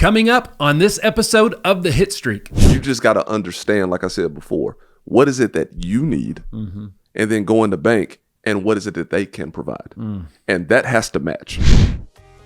Coming up on this episode of the Hitstreak. You just got to understand, like I said before, what is it that you need? Mm-hmm. And then go in the bank and what is it that they can provide? And that has to match.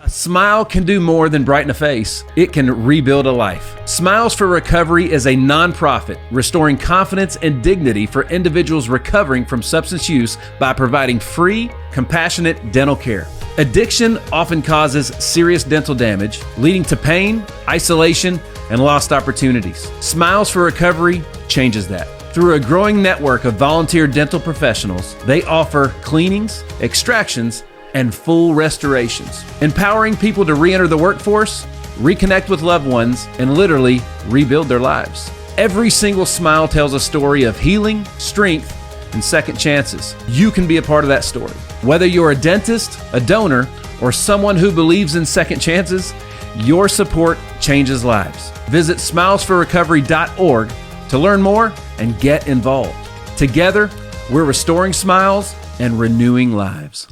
A smile can do more than brighten a face. It can rebuild a life. Smiles for Recovery is a nonprofit restoring confidence and dignity for individuals recovering from substance use by providing free, compassionate dental care. Addiction often causes serious dental damage, leading to pain, isolation, and lost opportunities. Smiles for Recovery changes that. Through a growing network of volunteer dental professionals, they offer cleanings, extractions, and full restorations, empowering people to re-enter the workforce, reconnect with loved ones, and literally rebuild their lives. Every single smile tells a story of healing, strength, and second chances. You can be a part of that story. Whether you're a dentist, a donor, or someone who believes in second chances, your support changes lives. Visit smilesforrecovery.org to learn more and get involved. Together, we're restoring smiles and renewing lives.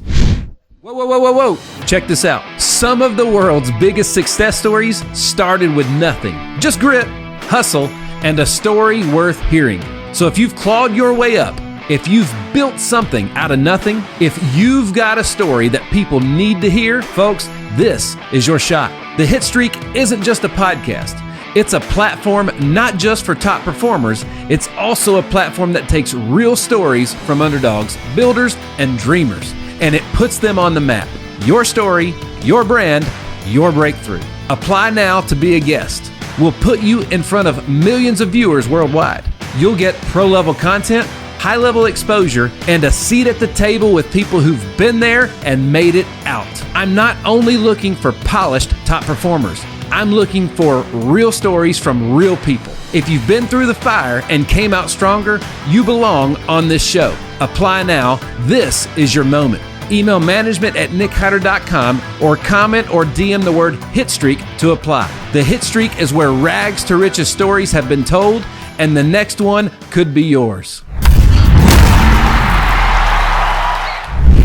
Whoa. Check this out. Some of the world's biggest success stories started with nothing. Just grit, hustle, and a story worth hearing. So if you've clawed your way up, if you've built something out of nothing, if you've got a story that people need to hear, folks, this is your shot. The Hitstreak isn't just a podcast. It's a platform not just for top performers, it's also a platform that takes real stories from underdogs, builders, and dreamers, and it puts them on the map. Your story, your brand, your breakthrough. Apply now to be a guest. We'll put you in front of millions of viewers worldwide. You'll get pro-level content, high-level exposure, and a seat at the table with people who've been there and made it out. I'm not only looking for polished top performers. I'm looking for real stories from real people. If you've been through the fire and came out stronger, you belong on this show. Apply now. This is your moment. Email management@nickhyder.com or comment or DM the word Hitstreak to apply. The Hitstreak is where rags to riches stories have been told, and the next one could be yours.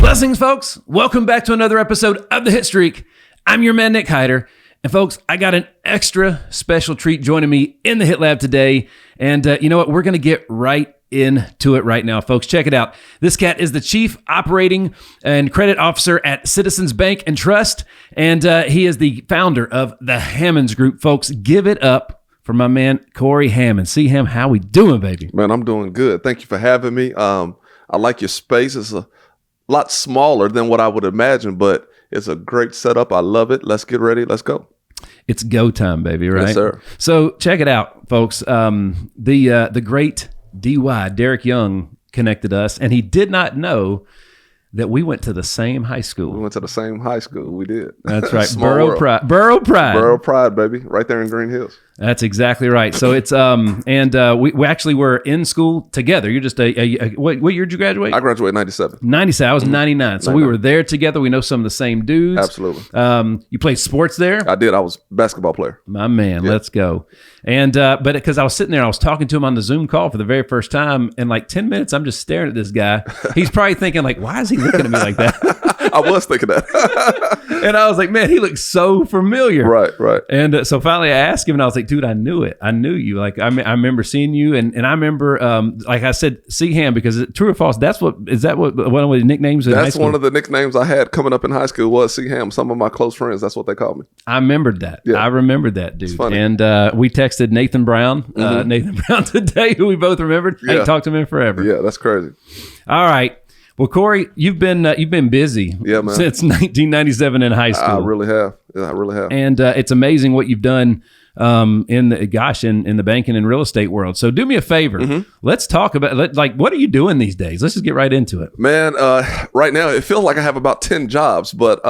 Blessings, folks. Welcome back to another episode of the Hitstreak. I'm your man, Nick Hyder. And folks, I got an extra special treat joining me in the Hit Lab today. And you know what? We're going to get right into it right now, folks. Check it out. This cat is the Chief Operating and Credit Officer at Citizens Bank and Trust. And he is the founder of the Hammons Group. Folks, give it up for my man, Corey Hammonds. See him? How we doing, baby? Man, I'm doing good. Thank you for having me. I like your space. It's a lot smaller than what I would imagine, but it's a great setup. I love it. Let's get ready. Let's go. It's go time, baby, right? Yes, sir. So check it out, folks. The great DY, Derek Young, connected us, and he did not know that we went to the same high school. We went to the same high school. We did. That's right. Borough Pride. Borough Pride, baby. Right there in Green Hills. That's exactly right. So it's we actually were in school together. You're just what year did you graduate? I graduated in 97. 97. I was 99. So we were there together. We know some of the same dudes. Absolutely. You played sports there? I did. I was a basketball player. My man, Let's go. And but because I was sitting there, I was talking to him on the Zoom call for the very first time, and like 10 minutes, I'm just staring at this guy. He's probably thinking like, why is he looking at me like that? I was thinking that. And I was like, man, he looks so familiar. Right. And so finally I asked him, and I was like, dude, I knew it. I knew you. Like, I remember seeing you. And I remember, like I said, see him, because true or false, is that one of the nicknames in high school? That's one of the nicknames I had coming up in high school was see him. Some of my close friends, that's what they called me. I remembered that. Yeah. I remembered that, dude. It's funny. And we texted Nathan Brown today, who we both remembered. I ain't talked to him in forever. Yeah, that's crazy. All right. Well, Corey, you've been busy man. Since 1997 in high school. I really have. Yeah, I really have. And it's amazing what you've done in the banking and real estate world. So do me a favor. Mm-hmm. Let's talk about what are you doing these days? Let's just get right into it. Man, right now it feels like I have about 10 jobs, but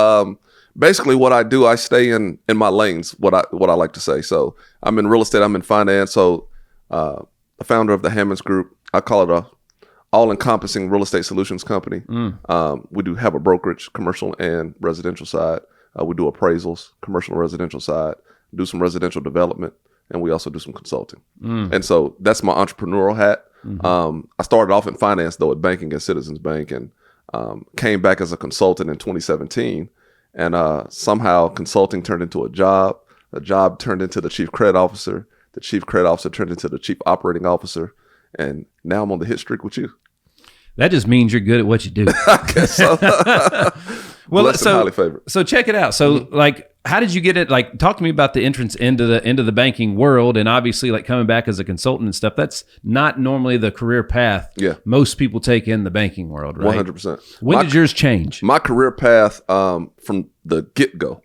basically what I do, I stay in my lanes, what I like to say. So I'm in real estate, I'm in finance. So the founder of the Hammons Group, I call it a all-encompassing real estate solutions company. We do have a brokerage, commercial and residential side. We do appraisals, commercial and residential side, do some residential development, and we also do some consulting. And so that's my entrepreneurial hat. I started off in finance, though, at banking at Citizens Bank, and came back as a consultant in 2017. And somehow consulting turned into a job. The job turned into the chief credit officer. The chief credit officer turned into the chief operating officer. And now I'm on the hit streak with you. That just means you're good at what you do. I guess so. Well, Blessed and highly favored. So check it out. So like, how did you get it? Like, talk to me about the entrance into the banking world, and obviously like coming back as a consultant and stuff. That's not normally the career path most people take in the banking world, right? 100%. When did yours change? My career path from the get-go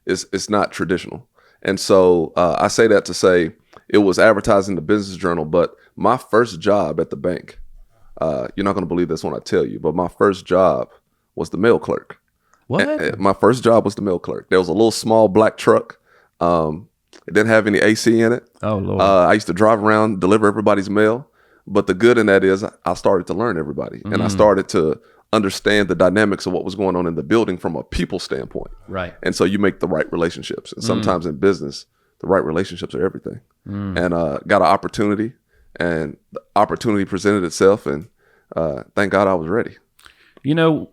is not traditional. And so I say that to say it was advertised in the Business Journal, but my first job at the bank, you're not going to believe this when I tell you, but my first job was the mail clerk. What? My first job was the mail clerk. There was a little small black truck. It didn't have any AC in it. Oh, Lord. I used to drive around, deliver everybody's mail. But the good in that is I started to learn everybody. And I started to understand the dynamics of what was going on in the building from a people standpoint. Right. And so you make the right relationships. And sometimes in business, the right relationships are everything. And got an opportunity. And the opportunity presented itself. And thank God I was ready. You know,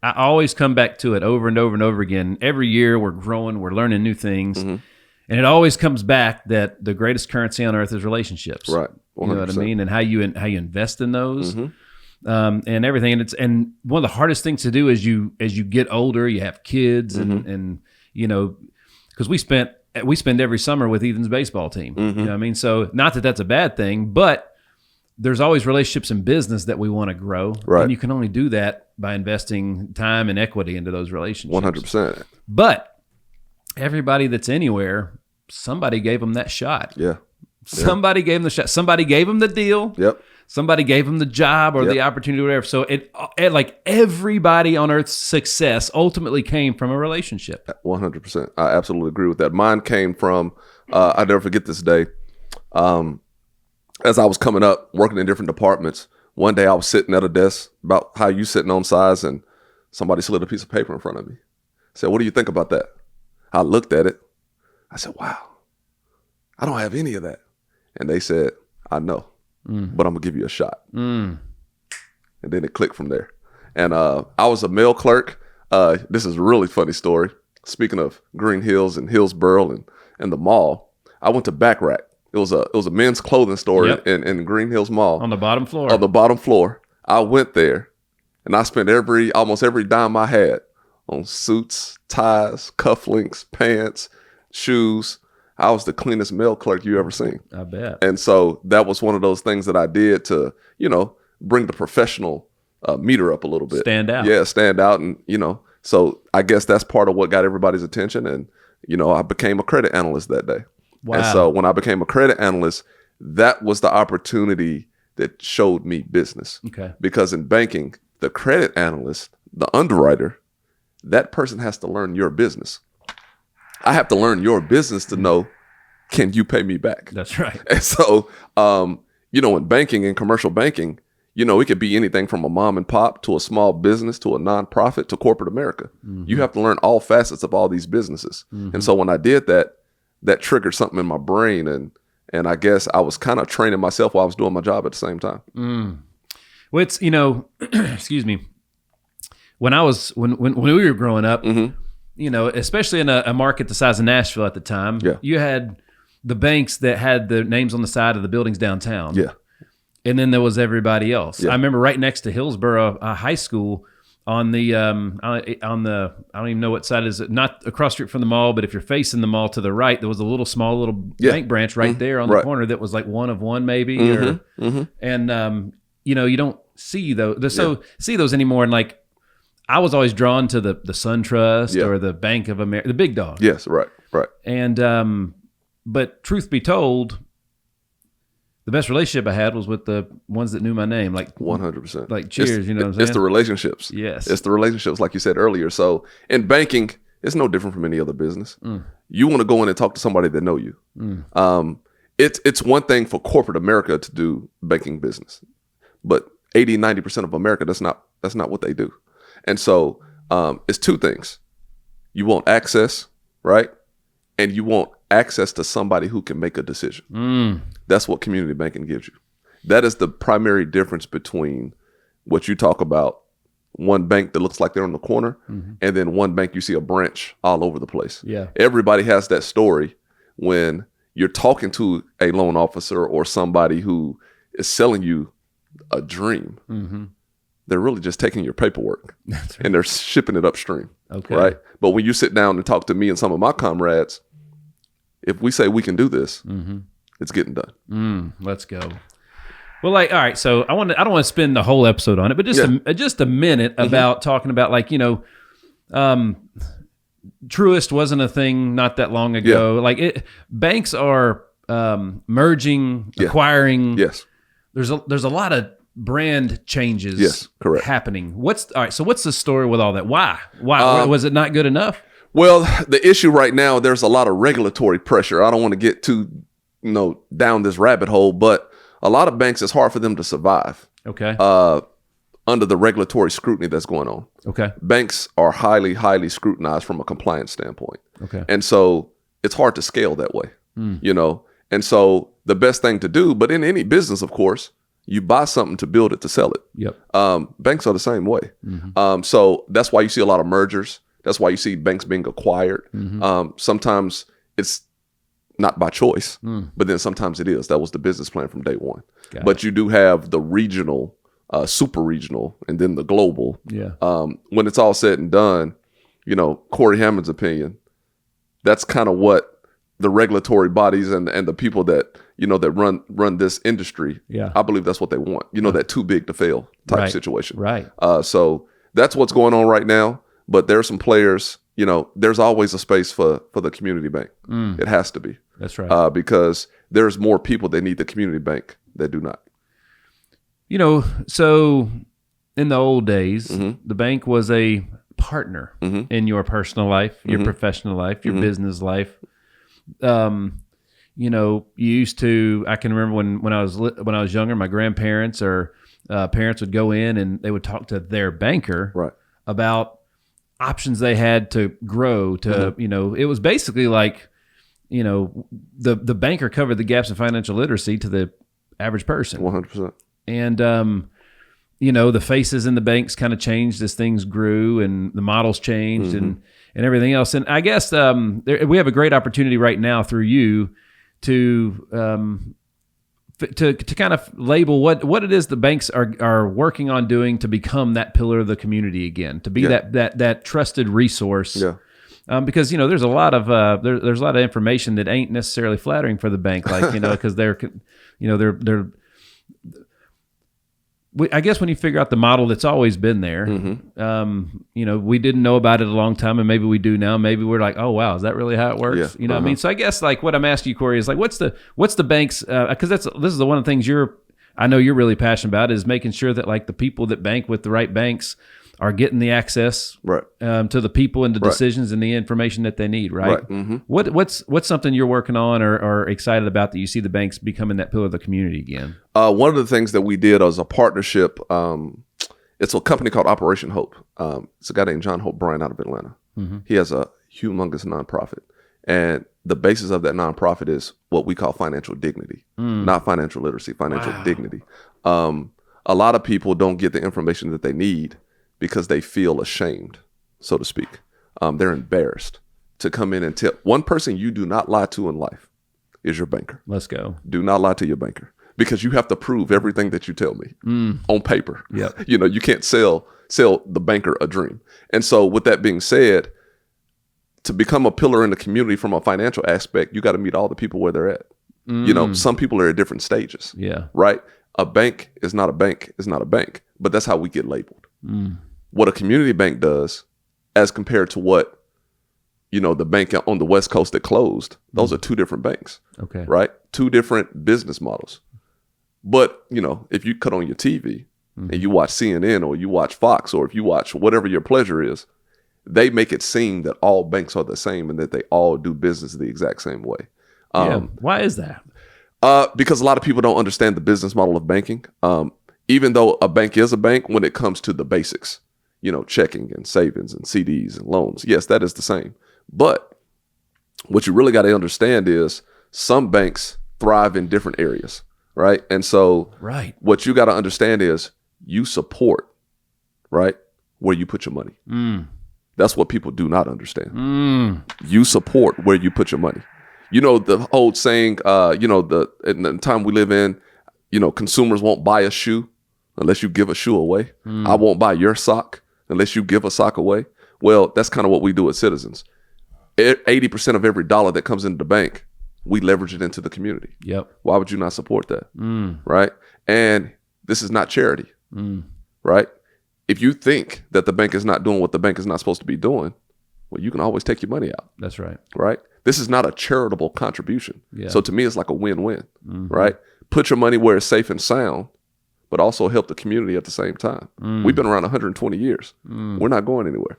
I always come back to it over and over and over again. Every year we're growing, we're learning new things. And it always comes back that the greatest currency on earth is relationships. Right. 100%. You know what I mean? And how you invest in those and everything. And one of the hardest things to do as you get older, you have kids and you know, because we spend every summer with Ethan's baseball team. You know what I mean? So not that that's a bad thing, but there's always relationships in business that we want to grow. Right. And you can only do that by investing time and equity into those relationships. 100%. But everybody that's anywhere, somebody gave them that shot. Yeah. Somebody gave them the shot. Somebody gave them the deal. Yep. Somebody gave them the job or the opportunity or whatever. So it like everybody on earth's success ultimately came from a relationship. 100%. I absolutely agree with that. Mine came from, I'll never forget this day. As I was coming up, working in different departments, one day I was sitting at a desk about how you sitting on size, and somebody slid a piece of paper in front of me. I said, "What do you think about that?" I looked at it. I said, "Wow, I don't have any of that." And they said, "I know, but I'm going to give you a shot." And then it clicked from there. And I was a mail clerk. This is a really funny story. Speaking of Green Hills and Hillsborough and the mall, I went to Back Rack. It was a men's clothing store in Green Hills Mall. On the bottom floor. On the bottom floor. I went there and I spent almost every dime I had on suits, ties, cufflinks, pants, shoes. I was the cleanest mail clerk you ever seen. I bet. And so that was one of those things that I did to, you know, bring the professional meter up a little bit. Stand out. Yeah, stand out. And, you know, so I guess that's part of what got everybody's attention. And, you know, I became a credit analyst that day. Wow. And so when I became a credit analyst, that was the opportunity that showed me business. Okay. Because in banking, the credit analyst, the underwriter, that person has to learn your business. I have to learn your business to know, can you pay me back? That's right. And so, you know, in banking and commercial banking, you know, it could be anything from a mom and pop to a small business to a nonprofit to corporate America. You have to learn all facets of all these businesses. And so when I did that, that triggered something in my brain. And I guess I was kind of training myself while I was doing my job at the same time. Well, it's, you know, excuse me. When we were growing up, you know, especially in a market the size of Nashville at the time, you had the banks that had the names on the side of the buildings downtown. Yeah. And then there was everybody else. Yeah. I remember right next to Hillsborough High School on the I don't even know what side is it, not across the street from the mall, but if you're facing the mall to the right, there was a small little bank branch right there on the corner that was like one of one maybe. And you know, you don't see those see those anymore. And like I was always drawn to the SunTrust or the Bank of America, the big dog. Yes, right. And but truth be told, the best relationship I had was with the ones that knew my name, like 100%. Like cheers, you know what I'm saying? It's the relationships. Yes. It's the relationships, like you said earlier. So in banking, it's no different from any other business. You want to go in and talk to somebody that know you. It's one thing for corporate America to do banking business, but 80-90% of America, that's not what they do. And so it's two things. You want access, right? And you want access to somebody who can make a decision. That's what community banking gives you. That is the primary difference between what you talk about one bank that looks like they're on the corner, and then one bank you see a branch all over the place. Yeah. Everybody has that story when you're talking to a loan officer or somebody who is selling you a dream. They're really just taking your paperwork and they're shipping it upstream. Okay. Right. But when you sit down and talk to me and some of my comrades, if we say we can do this, it's getting done. Let's go. Well, like, all right. So I don't want to spend the whole episode on it, but just a minute about talking about, like, Truist wasn't a thing not that long ago. Like, banks are merging, acquiring. Yes. There's a lot of brand changes happening. So what's the story with all that? Why was it not good enough? Well, the issue right now, there's a lot of regulatory pressure. I don't want to get too, down this rabbit hole, but a lot of banks, it's hard for them to survive. Okay. Under the regulatory scrutiny that's going on. Okay. Banks are highly, highly scrutinized from a compliance standpoint. Okay. And so it's hard to scale that way, And so the best thing to do, but in any business, of course, you buy something to build it, to sell it. Yep. Banks are the same way. So that's why you see a lot of mergers. That's why you see banks being acquired. Sometimes it's not by choice, but then sometimes it is. That was the business plan from day one. But you do have the regional, super regional, and then the global. Yeah. When it's all said and done, Corey Hammonds' opinion, that's kind of what the regulatory bodies and the people that that run this industry. Yeah. I believe that's what they want. That too big to fail type situation. Right. So that's what's going on right now. But there are some players. There's always a space for the community bank. It has to be. That's right. Because there's more people that need the community bank that do not. So in the old days, the bank was a partner in your personal life, your professional life, your business life. You used to. I can remember when I was younger, my grandparents or parents would go in and they would talk to their banker about options they had to grow. It was basically like, the banker covered the gaps in financial literacy to the average person. 100%. And the faces in the banks kind of changed as things grew and the models changed and everything else. And I guess we have a great opportunity right now through you to kind of label what it is the banks are working on doing to become that pillar of the community again, to be that trusted resource. Yeah. Because there's a lot of there's a lot of information that ain't necessarily flattering for the bank, like because they're I guess when you figure out the model that's always been there, we didn't know about it a long time, and maybe we do now. Maybe we're like, oh wow, is that really how it works? Yeah. What I mean? So I guess like what I'm asking you, Corey, is like, what's the bank's? Because this is one of the things I know you're really passionate about, is making sure that like the people that bank with the right banks are getting the access to the people and the decisions and the information that they need, right? What's something you're working on or excited about that you see the banks becoming that pillar of the community again? One of the things that we did as a partnership, it's a company called Operation Hope. It's a guy named John Hope Bryan out of Atlanta. He has a humongous nonprofit. And the basis of that nonprofit is what we call financial dignity, not financial literacy, financial dignity. A lot of people don't get the information that they need because they feel ashamed, so to speak. They're embarrassed to come in and tell. One person you do not lie to in life is your banker. Let's go. Do not lie to your banker, because you have to prove everything that you tell me on paper. Yep. You can't sell the banker a dream. And so with that being said, to become a pillar in the community from a financial aspect, you got to meet all the people where they're at. Some people are at different stages. Yeah. Right? A bank is not a bank, but that's how we get labeled. What a community bank does, as compared to what, the bank on the West Coast that closed, those are two different banks. Okay. Right? Two different business models. But, if you cut on your TV and you watch CNN or you watch Fox, or if you watch whatever your pleasure is, they make it seem that all banks are the same and that they all do business the exact same way. Why is that? Because a lot of people don't understand the business model of banking. Even though a bank is a bank, when it comes to the basics, checking and savings and CDs and loans, yes, that is the same. But what you really got to understand is some banks thrive in different areas, right? And so what you got to understand is you support, right, where you put your money. That's what people do not understand. You support where you put your money. You know, the old saying, in the time we live in, consumers won't buy a shoe unless you give a shoe away. I won't buy your sock unless you give a sock away. Well, that's kind of what we do as citizens. 80% of every dollar that comes into the bank, we leverage it into the community. Yep. Why would you not support that? Right? And this is not charity, right? If you think that the bank is not doing what the bank is not supposed to be doing, well, you can always take your money out. That's right. Right? This is not a charitable contribution. Yeah. So to me, it's like a win-win, right? Put your money where it's safe and sound, but also help the community at the same time. We've been around 120 years. We're not going anywhere.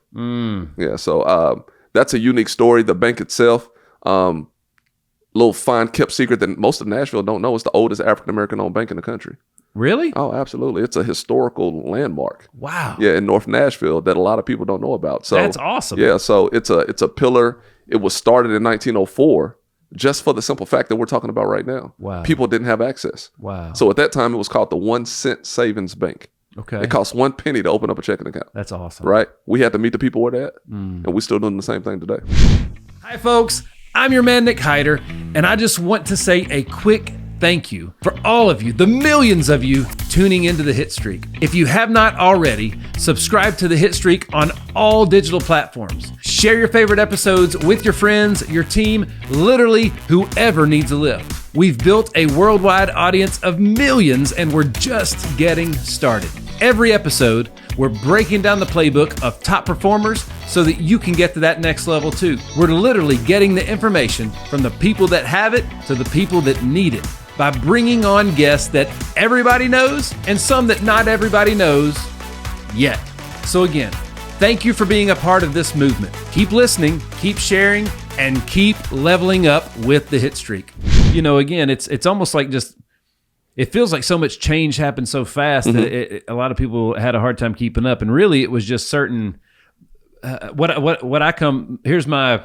Yeah. So that's a unique story. The bank itself, little fine kept secret that most of Nashville don't know, it's the oldest African-American owned bank in the country. Really? Oh, absolutely. It's a historical landmark. Wow. Yeah, in North Nashville that a lot of people don't know about. So that's awesome. Yeah, so it's a pillar. It was started in 1904 just for the simple fact that we're talking about right now. Wow. People didn't have access. Wow. So at that time, it was called the 1 cent savings bank. Okay. It cost 1 penny to open up a checking account. That's awesome. Right? We had to meet the people where they're at, and we're still doing the same thing today. Hi, folks. I'm your man, Nick Hyder, and I just want to say a quick thank you for all of you, the millions of you tuning into the Hitstreak. If you have not already, subscribe to the Hitstreak on all digital platforms. Share your favorite episodes with your friends, your team, literally whoever needs a lift. We've built a worldwide audience of millions, and we're just getting started. Every episode, we're breaking down the playbook of top performers so that you can get to that next level too. We're literally getting the information from the people that have it to the people that need it by bringing on guests that everybody knows and some that not everybody knows yet. So again, thank you for being a part of this movement. Keep listening, keep sharing, and keep leveling up with the Hitstreak. Again, it's almost like it feels like so much change happened so fast that a lot of people had a hard time keeping up. And really, it was just certain. Here's my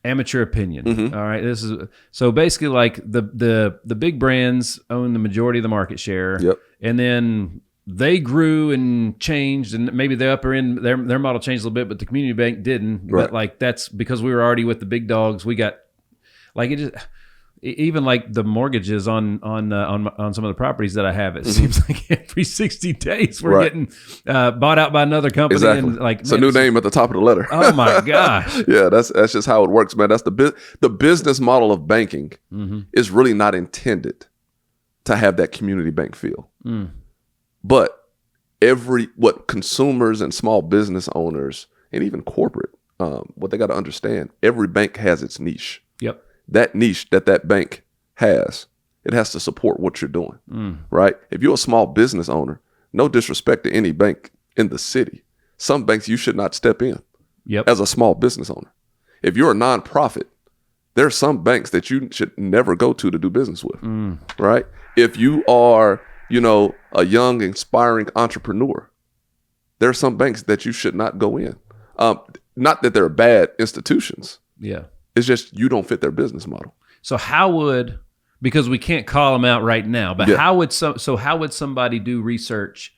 amateur opinion. All right, this is so basically like the big brands own the majority of the market share. Yep. And then they grew and changed, and maybe the upper end their model changed a little bit, but the community bank didn't. Right. But like that's because we were already with the big dogs. We got like it just. Even like the mortgages on some of the properties that I have, it seems like every 60 days we're getting bought out by another company. Exactly. And like it's a new name at the top of the letter. Oh my gosh. Yeah, that's just how it works, man. That's the business model of banking is really not intended to have that community bank feel. But what consumers and small business owners and even corporate, what they got to understand, every bank has its niche. Yep. That niche that bank has, it has to support what you're doing, right? If you're a small business owner, no disrespect to any bank in the city, some banks you should not step in as a small business owner. If you're a nonprofit, there are some banks that you should never go to do business with, right? If you are, a young, inspiring entrepreneur, there are some banks that you should not go in. Not that they're bad institutions. Yeah. It's just you don't fit their business model. So because we can't call them out right now, but how would somebody do research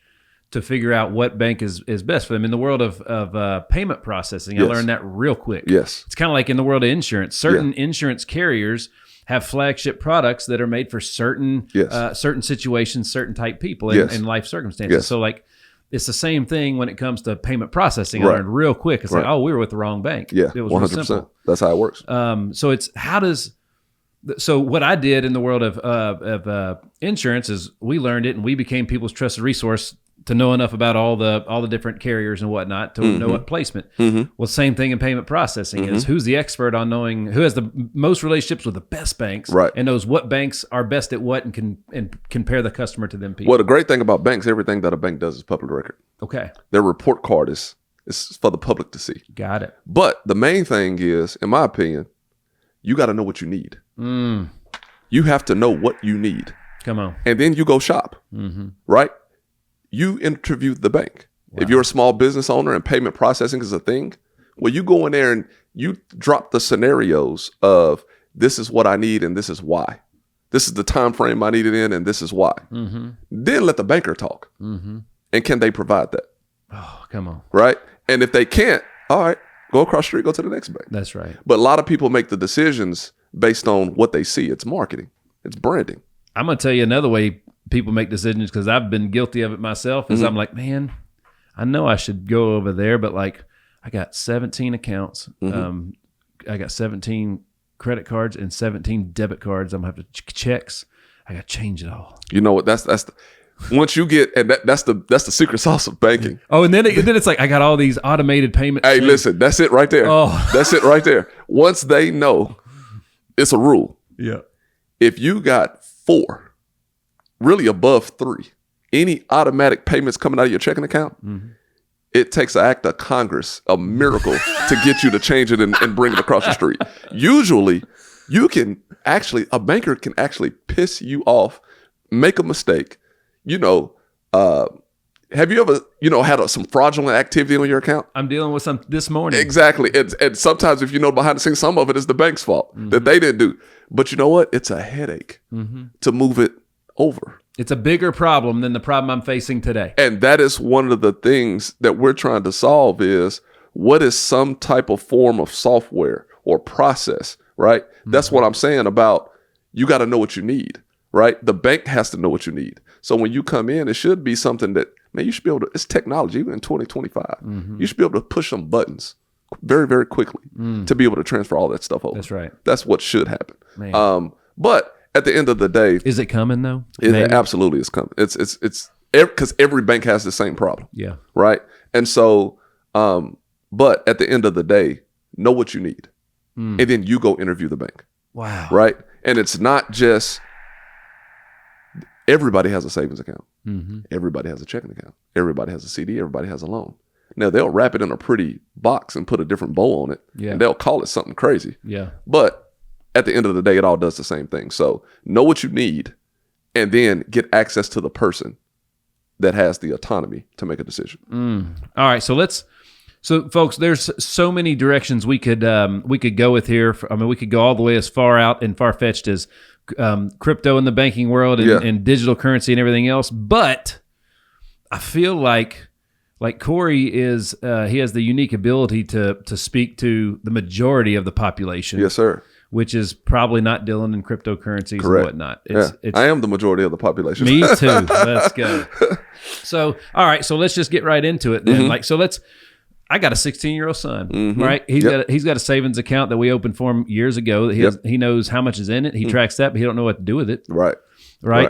to figure out what bank is best for them in the world of payment processing? I learned that real quick. Yes. It's kind of like in the world of insurance. Certain insurance carriers have flagship products that are made for certain situations, certain type people and life circumstances. Yes. So like it's the same thing when it comes to payment processing. I learned real quick. It's like, oh, we were with the wrong bank. Yeah, it was 100%. real simple. That's how it works. So what I did in the world of insurance is we learned it and we became people's trusted resource to know enough about all the different carriers and whatnot to know what placement. Well, same thing in payment processing is who's the expert on knowing who has the most relationships with the best banks and knows what banks are best at what and can compare the customer to them people. Well, the great thing about banks, everything that a bank does is public record. Okay. Their report card is for the public to see. Got it. But the main thing is, in my opinion, you got to know what you need. You have to know what you need. Come on. And then you go shop, right? You interview the bank. Wow. If you're a small business owner and payment processing is a thing, well, you go in there and you drop the scenarios of this is what I need and this is why. This is the time frame I need it in and this is why. Then let the banker talk. And can they provide that? Oh, come on. Right? And if they can't, all right, go across the street, go to the next bank. That's right. But a lot of people make the decisions based on what they see. It's marketing. It's branding. I'm going to tell you another way people make decisions, because I've been guilty of it myself, is I'm like, man, I know I should go over there, but like I got 17 accounts. I got 17 credit cards and 17 debit cards. I'm going to have to checks. I got to change it all. You know what? Once you get, and that's the secret sauce of banking. Oh, and then it's like I got all these automated payments. Hey, listen, that's it right there. Oh. That's it right there. Once they know, it's a rule. Yeah. If you got 4, really above 3, any automatic payments coming out of your checking account, it takes an act of Congress, a miracle, to get you to change it and bring it across the street. Usually, a banker can actually piss you off, make a mistake. Have you ever, had some fraudulent activity on your account? I'm dealing with some this morning. Exactly. And sometimes if behind the scenes, some of it is the bank's fault that they didn't do. But you know what? It's a headache to move it over. It's a bigger problem than the problem I'm facing today. And that is one of the things that we're trying to solve is what is some type of form of software or process, right? That's what I'm saying about you got to know what you need, right? The bank has to know what you need. So when you come in, it should be something that, man, you should be able to, it's technology, even in 2025. You should be able to push some buttons very, very quickly to be able to transfer all that stuff over. That's right. That's what should happen. Man. But at the end of the day, is it coming though? It absolutely is coming. It's because every bank has the same problem. Yeah. Right. And so, but at the end of the day, know what you need, and then you go interview the bank. Wow. Right. And it's not just everybody has a savings account. Everybody has a checking account. Everybody has a CD. Everybody has a loan. Now they'll wrap it in a pretty box and put a different bow on it, and they'll call it something crazy. Yeah. But at the end of the day, it all does the same thing. So know what you need, and then get access to the person that has the autonomy to make a decision. All right. So folks, there's so many directions we could go with here. We could go all the way as far out and far-fetched as crypto in the banking world and digital currency and everything else. But I feel like Corey is, he has the unique ability to speak to the majority of the population. Yes, sir. Which is probably not dealing in cryptocurrencies Correct. and whatnot. I am the majority of the population. Me too. Let's go. So, all right. So let's just get right into it then. I got a 16-year-old son, right? He's got a savings account that we opened for him years ago. He knows how much is in it. He tracks that, but he don't know what to do with it. Right.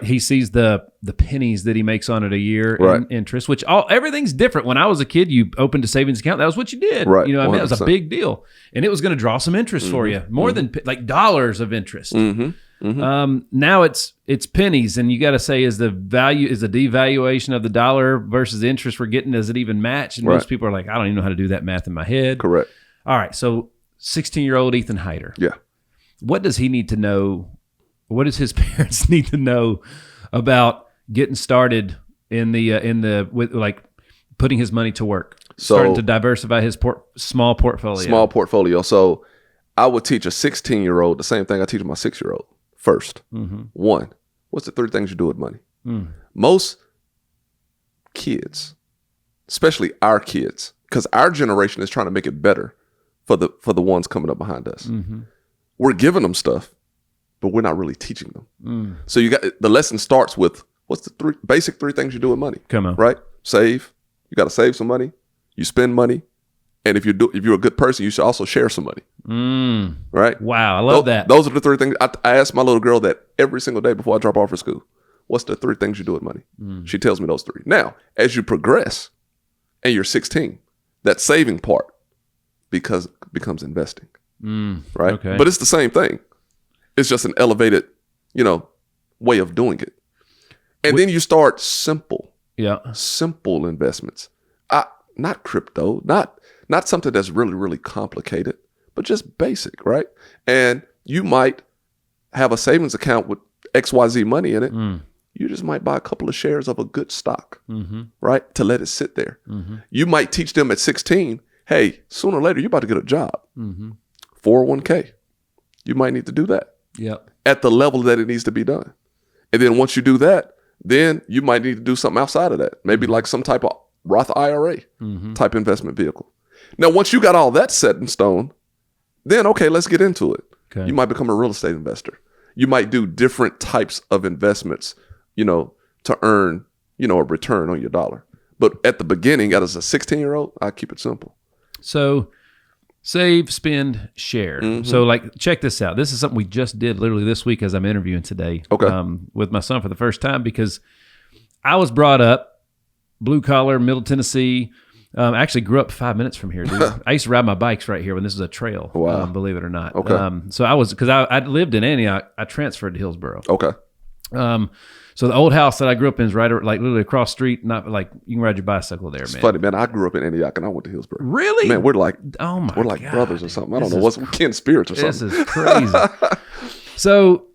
He sees the pennies that he makes on it a year in interest, which everything's different. When I was a kid, you opened a savings account. That was what you did. Right. It was a big deal, and it was going to draw some interest for you, more than like dollars of interest. Now it's pennies, and you got to say, is the devaluation of the dollar versus the interest we're getting, does it even match? And most people are like, I don't even know how to do that math in my head. Correct. All right. So 16-year-old Ethan Hyder. Yeah. What does he need to know? What does his parents need to know about getting started with putting his money to work, starting to diversify his small portfolio? So I would teach a 16-year-old the same thing I teach my 6-year-old. First, one, what's the 3 things you do with money? Most kids, especially our kids, because our generation is trying to make it better for the ones coming up behind us. We're giving them stuff, but we're not really teaching them. So the lesson starts with what's the basic 3 things you do with money? Come on. Right? Save. You got to save some money. You spend money. And if you're a good person, you should also share some money. Right? Wow, I love that. Those are the 3 things. I ask my little girl that every single day before I drop off for school. What's the 3 things you do with money? She tells me those 3. Now, as you progress and you're 16, that saving part becomes investing. Right? Okay. But it's the same thing. It's just an elevated, way of doing it. And then you start simple investments. Not crypto, not something that's really, really complicated, but just basic, right? And you might have a savings account with XYZ money in it. You just might buy a couple of shares of a good stock, right? To let it sit there. You might teach them at 16, hey, sooner or later, you're about to get a job. 401k. You might need to do that at the level that it needs to be done. And then once you do that, then you might need to do something outside of that. Maybe like some type of Roth IRA type investment vehicle. Now, once you got all that set in stone, then, okay, let's get into it. Okay. You might become a real estate investor. You might do different types of investments, to earn, a return on your dollar. But at the beginning, as a 16-year-old, I keep it simple. So save, spend, share. So like, check this out. This is something we just did literally this week as I'm interviewing today with my son for the first time, because I was brought up blue collar, Middle Tennessee. I actually grew up 5 minutes from here, dude. I used to ride my bikes right here when this was a trail, believe it or not. Okay. So because I lived in Antioch, I transferred to Hillsboro. Okay. So the old house that I grew up in is right, like literally across the street. Not like you can ride your bicycle there, It's man. funny, man. I grew up in Antioch and I went to Hillsboro. Really? Man, we're like, we're like God, brothers or something. I don't this know. is What's kin spirits or something. This is crazy. So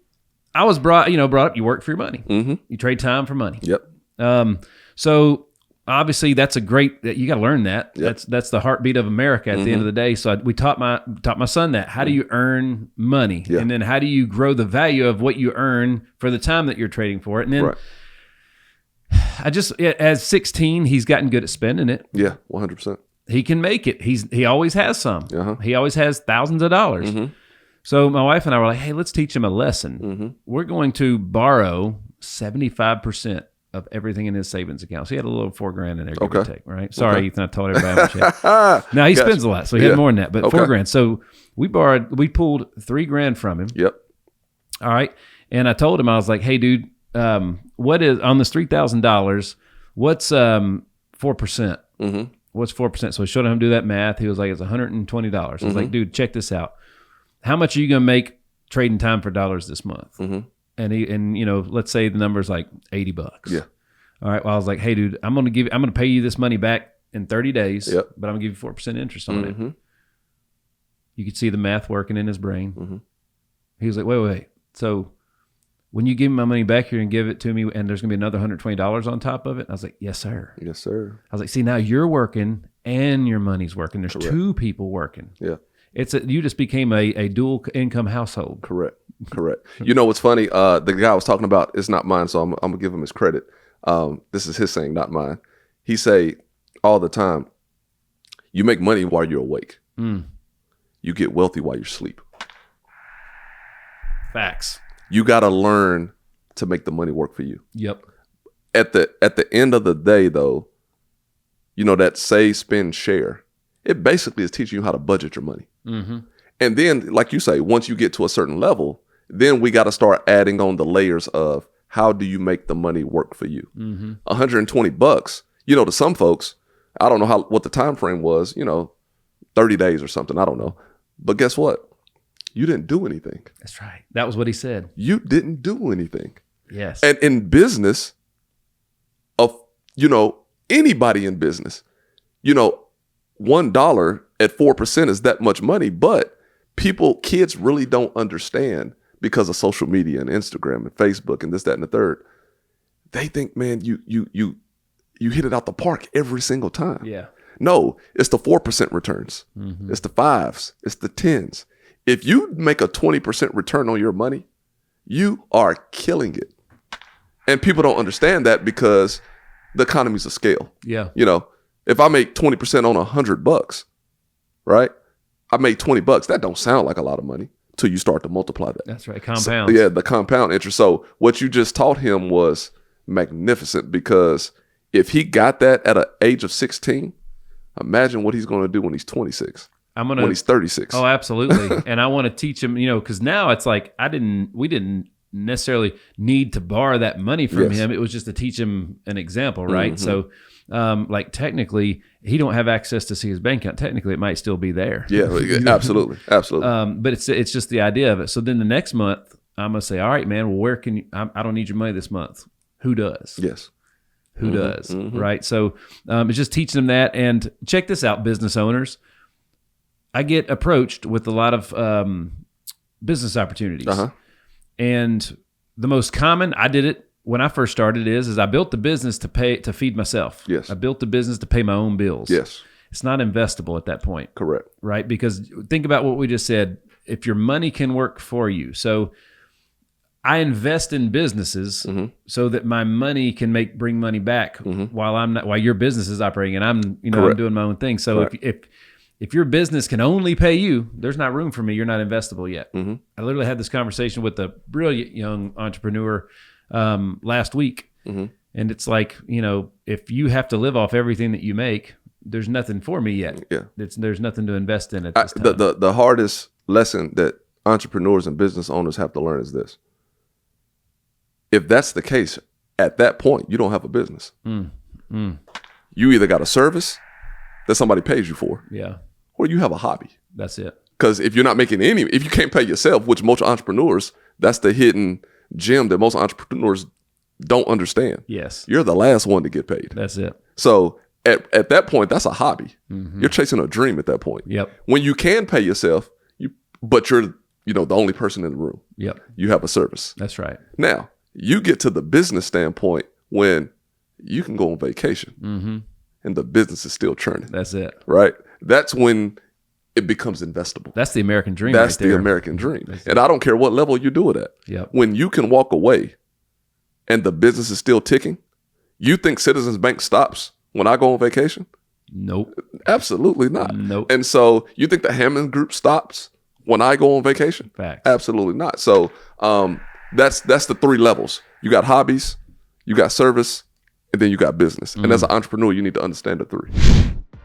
I was brought up. You work for your money. You trade time for money. Yep. So obviously that's you got to learn that. Yep. That's the heartbeat of America at the end of the day. So we taught my son that. How do you earn money? Yeah. And then how do you grow the value of what you earn for the time that you're trading for it? And then as 16, he's gotten good at spending it. Yeah, 100%. He can make it. He always has some. He always has thousands of dollars. So my wife and I were like, hey, let's teach him a lesson. We're going to borrow 75% of everything in his savings account. So he had a little $4,000 in there, give or take, right? Sorry, Ethan, I told everybody how much he had. Now he spends a lot, so he had more than that, but $4,000. So we pulled $3,000 from him. Yep. All right. And I told him, I was like, hey, dude, what is on this $3,000? What's 4%? What's 4%? So I showed him how to do that math. He was like, it's $120. I was like, dude, check this out. How much are you going to make trading time for dollars this month? And let's say the number's like $80. Yeah. All right. Well, I was like, hey, dude, I'm going to pay you this money back in 30 days, Yep. but I'm going to give you 4% interest on it. You could see the math working in his brain. He was like, wait. So when you give me my money back, you're going to give it to me and there's going to be another $120 on top of it? I was like, yes, sir. Yes, sir. I was like, see, now you're working and your money's working. There's Correct. two people working. Yeah. You just became a dual income household. Correct. You know what's funny? The guy I was talking about is not mine, so I'm gonna give him his credit. This is his saying, not mine. He say all the time, you make money while you're awake. You get wealthy while you sleep. Facts. You got to learn to make the money work for you. Yep. At the end of the day, though, that save, spend, share, it basically is teaching you how to budget your money. And then, like you say, once you get to a certain level, then we got to start adding on the layers of how do you make the money work for you. $120, to some folks, I don't know what the time frame was, 30 days or something. I don't know. But guess what? You didn't do anything. That's right. That was what he said. You didn't do anything. Yes. And in business, anybody in business, $1 at 4% is that much money, but kids really don't understand because of social media and Instagram and Facebook and this, that, and the third. They think, man, you hit it out the park every single time. Yeah. No, it's the 4% returns. It's the 5s. It's the 10s. If you make a 20% return on your money, you are killing it. And people don't understand that because the economy's a scale. Yeah. If I make 20% on $100, right? I made $20. That don't sound like a lot of money till you start to multiply that. That's right. Compound. So, the compound interest. So what you just taught him was magnificent, because if he got that at an age of 16, imagine what he's going to do when he's 26. When he's 36. Oh, absolutely. And I want to teach him, because now it's like we didn't necessarily need to borrow that money from him. It was just to teach him an example, right? So technically he don't have access to see his bank account. Technically it might still be there. Yeah, absolutely. But it's just the idea of it. So then the next month I'm going to say, all right, man, well, where can you, I don't need your money this month. Who does? Yes. Who does? Right. So it's just teaching them that. And check this out, business owners. I get approached with a lot of business opportunities. And the most common, I did it when I first started, is I built the business to feed myself. Yes. I built the business to pay my own bills. Yes. It's not investable at that point. Correct. Right? Because think about what we just said. If your money can work for you. So I invest in businesses so that my money can bring money back while your business is operating and I'm doing my own thing. So if your business can only pay you, there's not room for me. You're not investable yet. I literally had this conversation with a brilliant young entrepreneur last week. And it's like, if you have to live off everything that you make, there's nothing for me yet. Yeah. There's nothing to invest in at this time. The hardest lesson that entrepreneurs and business owners have to learn is this. If that's the case, at that point, you don't have a business. You either got a service that somebody pays you for, or you have a hobby. That's it. Because if you're not making if you can't pay yourself, which most entrepreneurs, that's the hidden gem that most entrepreneurs don't understand. Yes. You're the last one to get paid. That's it. So at that point, that's a hobby. You're chasing a dream at that point. Yep. When you can pay yourself, but you're the only person in the room. Yep. You have a service. That's right. Now, you get to the business standpoint when you can go on vacation and the business is still churning. That's it. Right? That's when it becomes investable. That's the American dream. That's right there. the American dream. And I don't care what level you do it at. Yep. When you can walk away and the business is still ticking, you think Citizens Bank stops when I go on vacation? Nope. Absolutely not. Nope. And so you think the Hammons group stops when I go on vacation? Facts. Absolutely not. So that's the three levels. You got hobbies, you got service, and then you got business. And as an entrepreneur, you need to understand the three.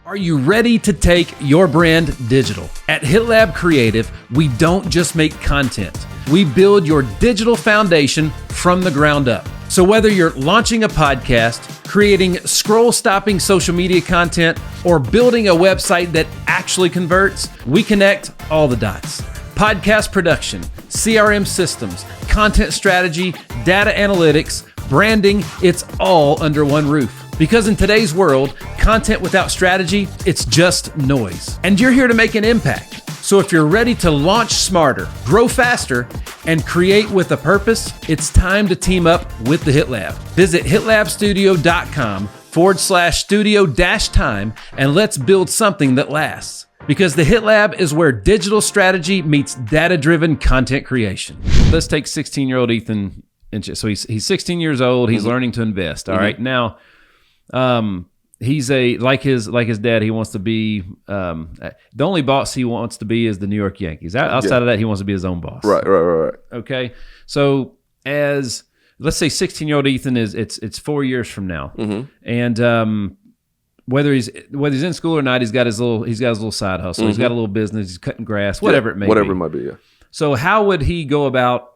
Are you ready to take your brand digital? At HitLab Creative, we don't just make content. We build your digital foundation from the ground up. So whether you're launching a podcast, creating scroll-stopping social media content, or building a website that actually converts, we connect all the dots. Podcast production, CRM systems, content strategy, data analytics, branding, it's all under one roof. Because in today's world, content without strategy, it's just noise. And you're here to make an impact. So if you're ready to launch smarter, grow faster, and create with a purpose, it's time to team up with the HitLab. Visit hitlabstudio.com/studio-time and let's build something that lasts. Because the HitLab is where digital strategy meets data-driven content creation. Let's take 16-year-old Ethan. So he's 16 years old. He's learning to invest. All right. Now, he's like his dad. He wants to be the only boss he wants to be is the New York Yankees. Outside of that, he wants to be his own boss. Right. Okay. So as let's say 16-year-old Ethan it's 4 years from now, and whether he's in school or not, he's got his little side hustle. He's got a little business. He's cutting grass, whatever it may be. Whatever it might be. Yeah. So how would he go about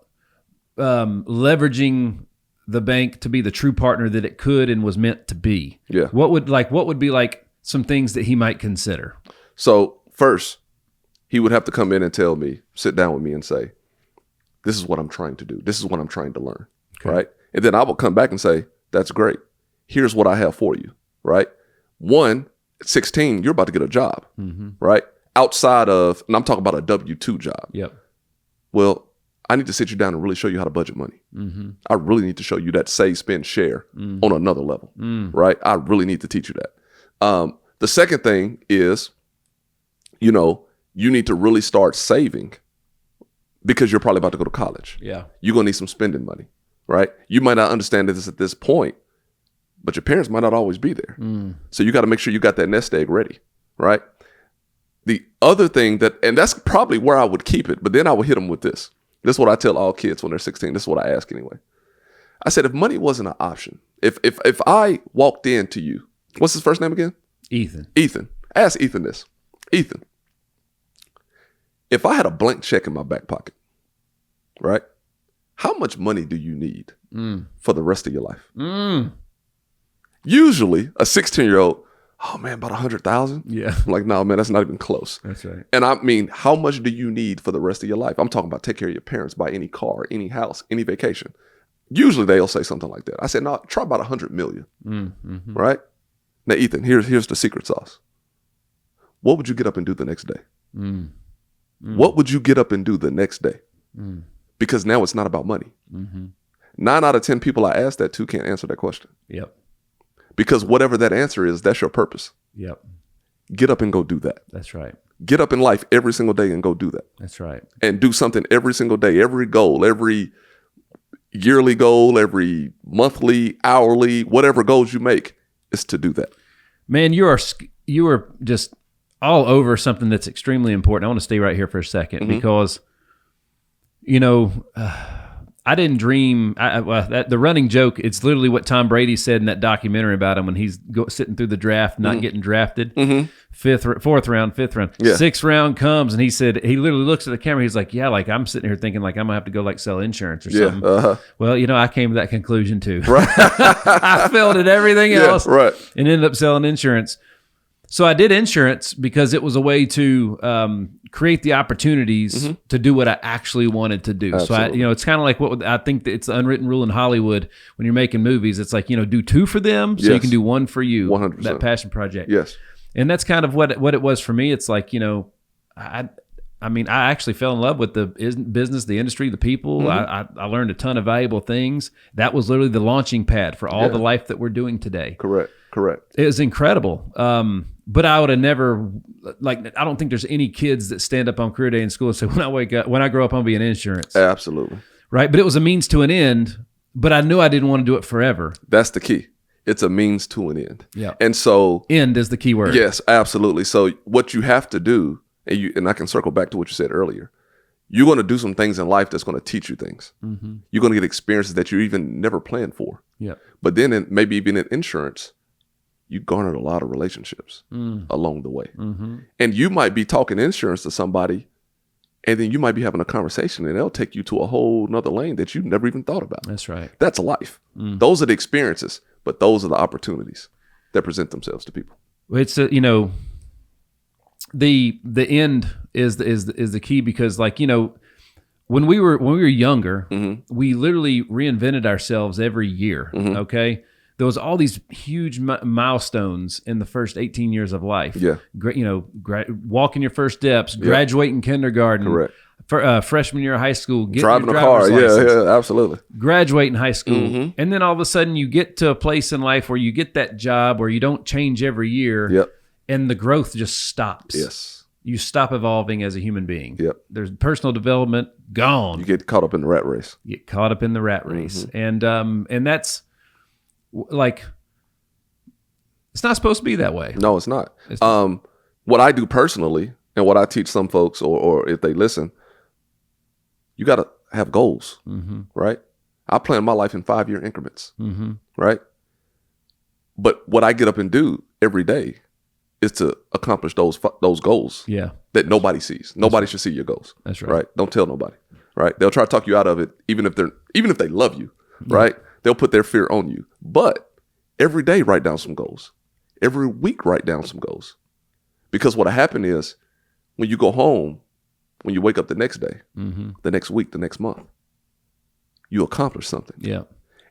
leveraging the bank to be the true partner that it could and was meant to be? Yeah. What would be like some things that he might consider? So first, he would have to come in and tell me, sit down with me and say, this is what I'm trying to do. This is what I'm trying to learn. Okay. Right. And then I will come back and say, that's great. Here's what I have for you. Right. One, at 16, you're about to get a job. Right. Outside of, and I'm talking about a W-2 job. Yep. Well, I need to sit you down and really show you how to budget money. I really need to show you that save, spend, share on another level, right? I really need to teach you that. The second thing is, you need to really start saving because you're probably about to go to college. Yeah. You're going to need some spending money, right? You might not understand this at this point, but your parents might not always be there. So you got to make sure you got that nest egg ready, right? The other thing and that's probably where I would keep it, but then I would hit them with this. This is what I tell all kids when they're 16. This is what I ask anyway. I said, if money wasn't an option, if I walked into you, what's his first name again? Ethan. Ask Ethan this. Ethan, if I had a blank check in my back pocket, right? How much money do you need for the rest of your life? Usually a 16-year-old, oh man, about 100,000. Yeah. I'm like, no, man, that's not even close. That's right. And I mean, how much do you need for the rest of your life? I'm talking about take care of your parents, buy any car, any house, any vacation. Usually they'll say something like that. I said, no, try about 100 million. Right? Now, Ethan, here's the secret sauce. What would you get up and do the next day? What would you get up and do the next day? Because now it's not about money. 9 out of 10 people I ask that to can't answer that question. Yep. Because whatever that answer is, that's your purpose. Yep. Get up and go do that. That's right. Get up in life every single day and go do that. That's right. And do something every single day, every goal, every yearly goal, every monthly, hourly, whatever goals you make, is to do that. Man, you are just all over something that's extremely important. I want to stay right here for a second because, I didn't dream. The running joke, it's literally what Tom Brady said in that documentary about him when he's sitting through the draft, not getting drafted. Fourth round, fifth round, sixth round comes, and he said, he literally looks at the camera. He's like, yeah, like I'm sitting here thinking like I'm gonna have to go like sell insurance or something. Well, I came to that conclusion too. Right. I failed at everything else, right, and ended up selling insurance. So I did insurance because it was a way to create the opportunities to do what I actually wanted to do. Absolutely. So it's kind of like what I think that it's the unwritten rule in Hollywood when you're making movies. It's like, do two for them so you can do one for you. 100%. That passion project. Yes. And that's kind of what it was for me. It's like, I actually fell in love with the business, the industry, the people. I learned a ton of valuable things. That was literally the launching pad for all the life that we're doing today. Correct. It was incredible. But I would have never, I don't think there's any kids that stand up on career day in school and say, when I grow up, I'm going to be in insurance. Absolutely. Right? But it was a means to an end, but I knew I didn't want to do it forever. That's the key. It's a means to an end. Yeah. And so. End is the key word. Yes, absolutely. So what you have to do, and I can circle back to what you said earlier, you're going to do some things in life that's going to teach you things. You're going to get experiences that you even never planned for. Yeah. But then maybe even in insurance, you garnered a lot of relationships along the way. And you might be talking insurance to somebody, and then you might be having a conversation, and they'll take you to a whole nother lane that you never even thought about. That's right. That's life. Those are the experiences, but those are the opportunities that present themselves to people. It's the end is the key because when we were younger, we literally reinvented ourselves every year. Okay. There was all these huge milestones in the first 18 years of life. Yeah. Walking your first steps, graduating kindergarten. Correct. Freshman year of high school, driving a car. Yeah, absolutely. Graduating high school. And then all of a sudden you get to a place in life where you get that job where you don't change every year. Yep. And the growth just stops. Yes. You stop evolving as a human being. Yep. There's personal development gone. You get caught up in the rat race. And that's it's not supposed to be that way. No, it's not. What I do personally and what I teach some folks or if they listen, you got to have goals, right? I plan my life in 5-year increments, right? But what I get up and do every day is to accomplish those goals that nobody sees. Nobody should see your goals. That's right. Don't tell nobody, right? They'll try to talk you out of it, even if they love you, right? They'll put their fear on you. But every day, write down some goals. Every week, write down some goals. Because what'll happen is when you go home, when you wake up the next day, the next week, the next month, you accomplish something. Yeah.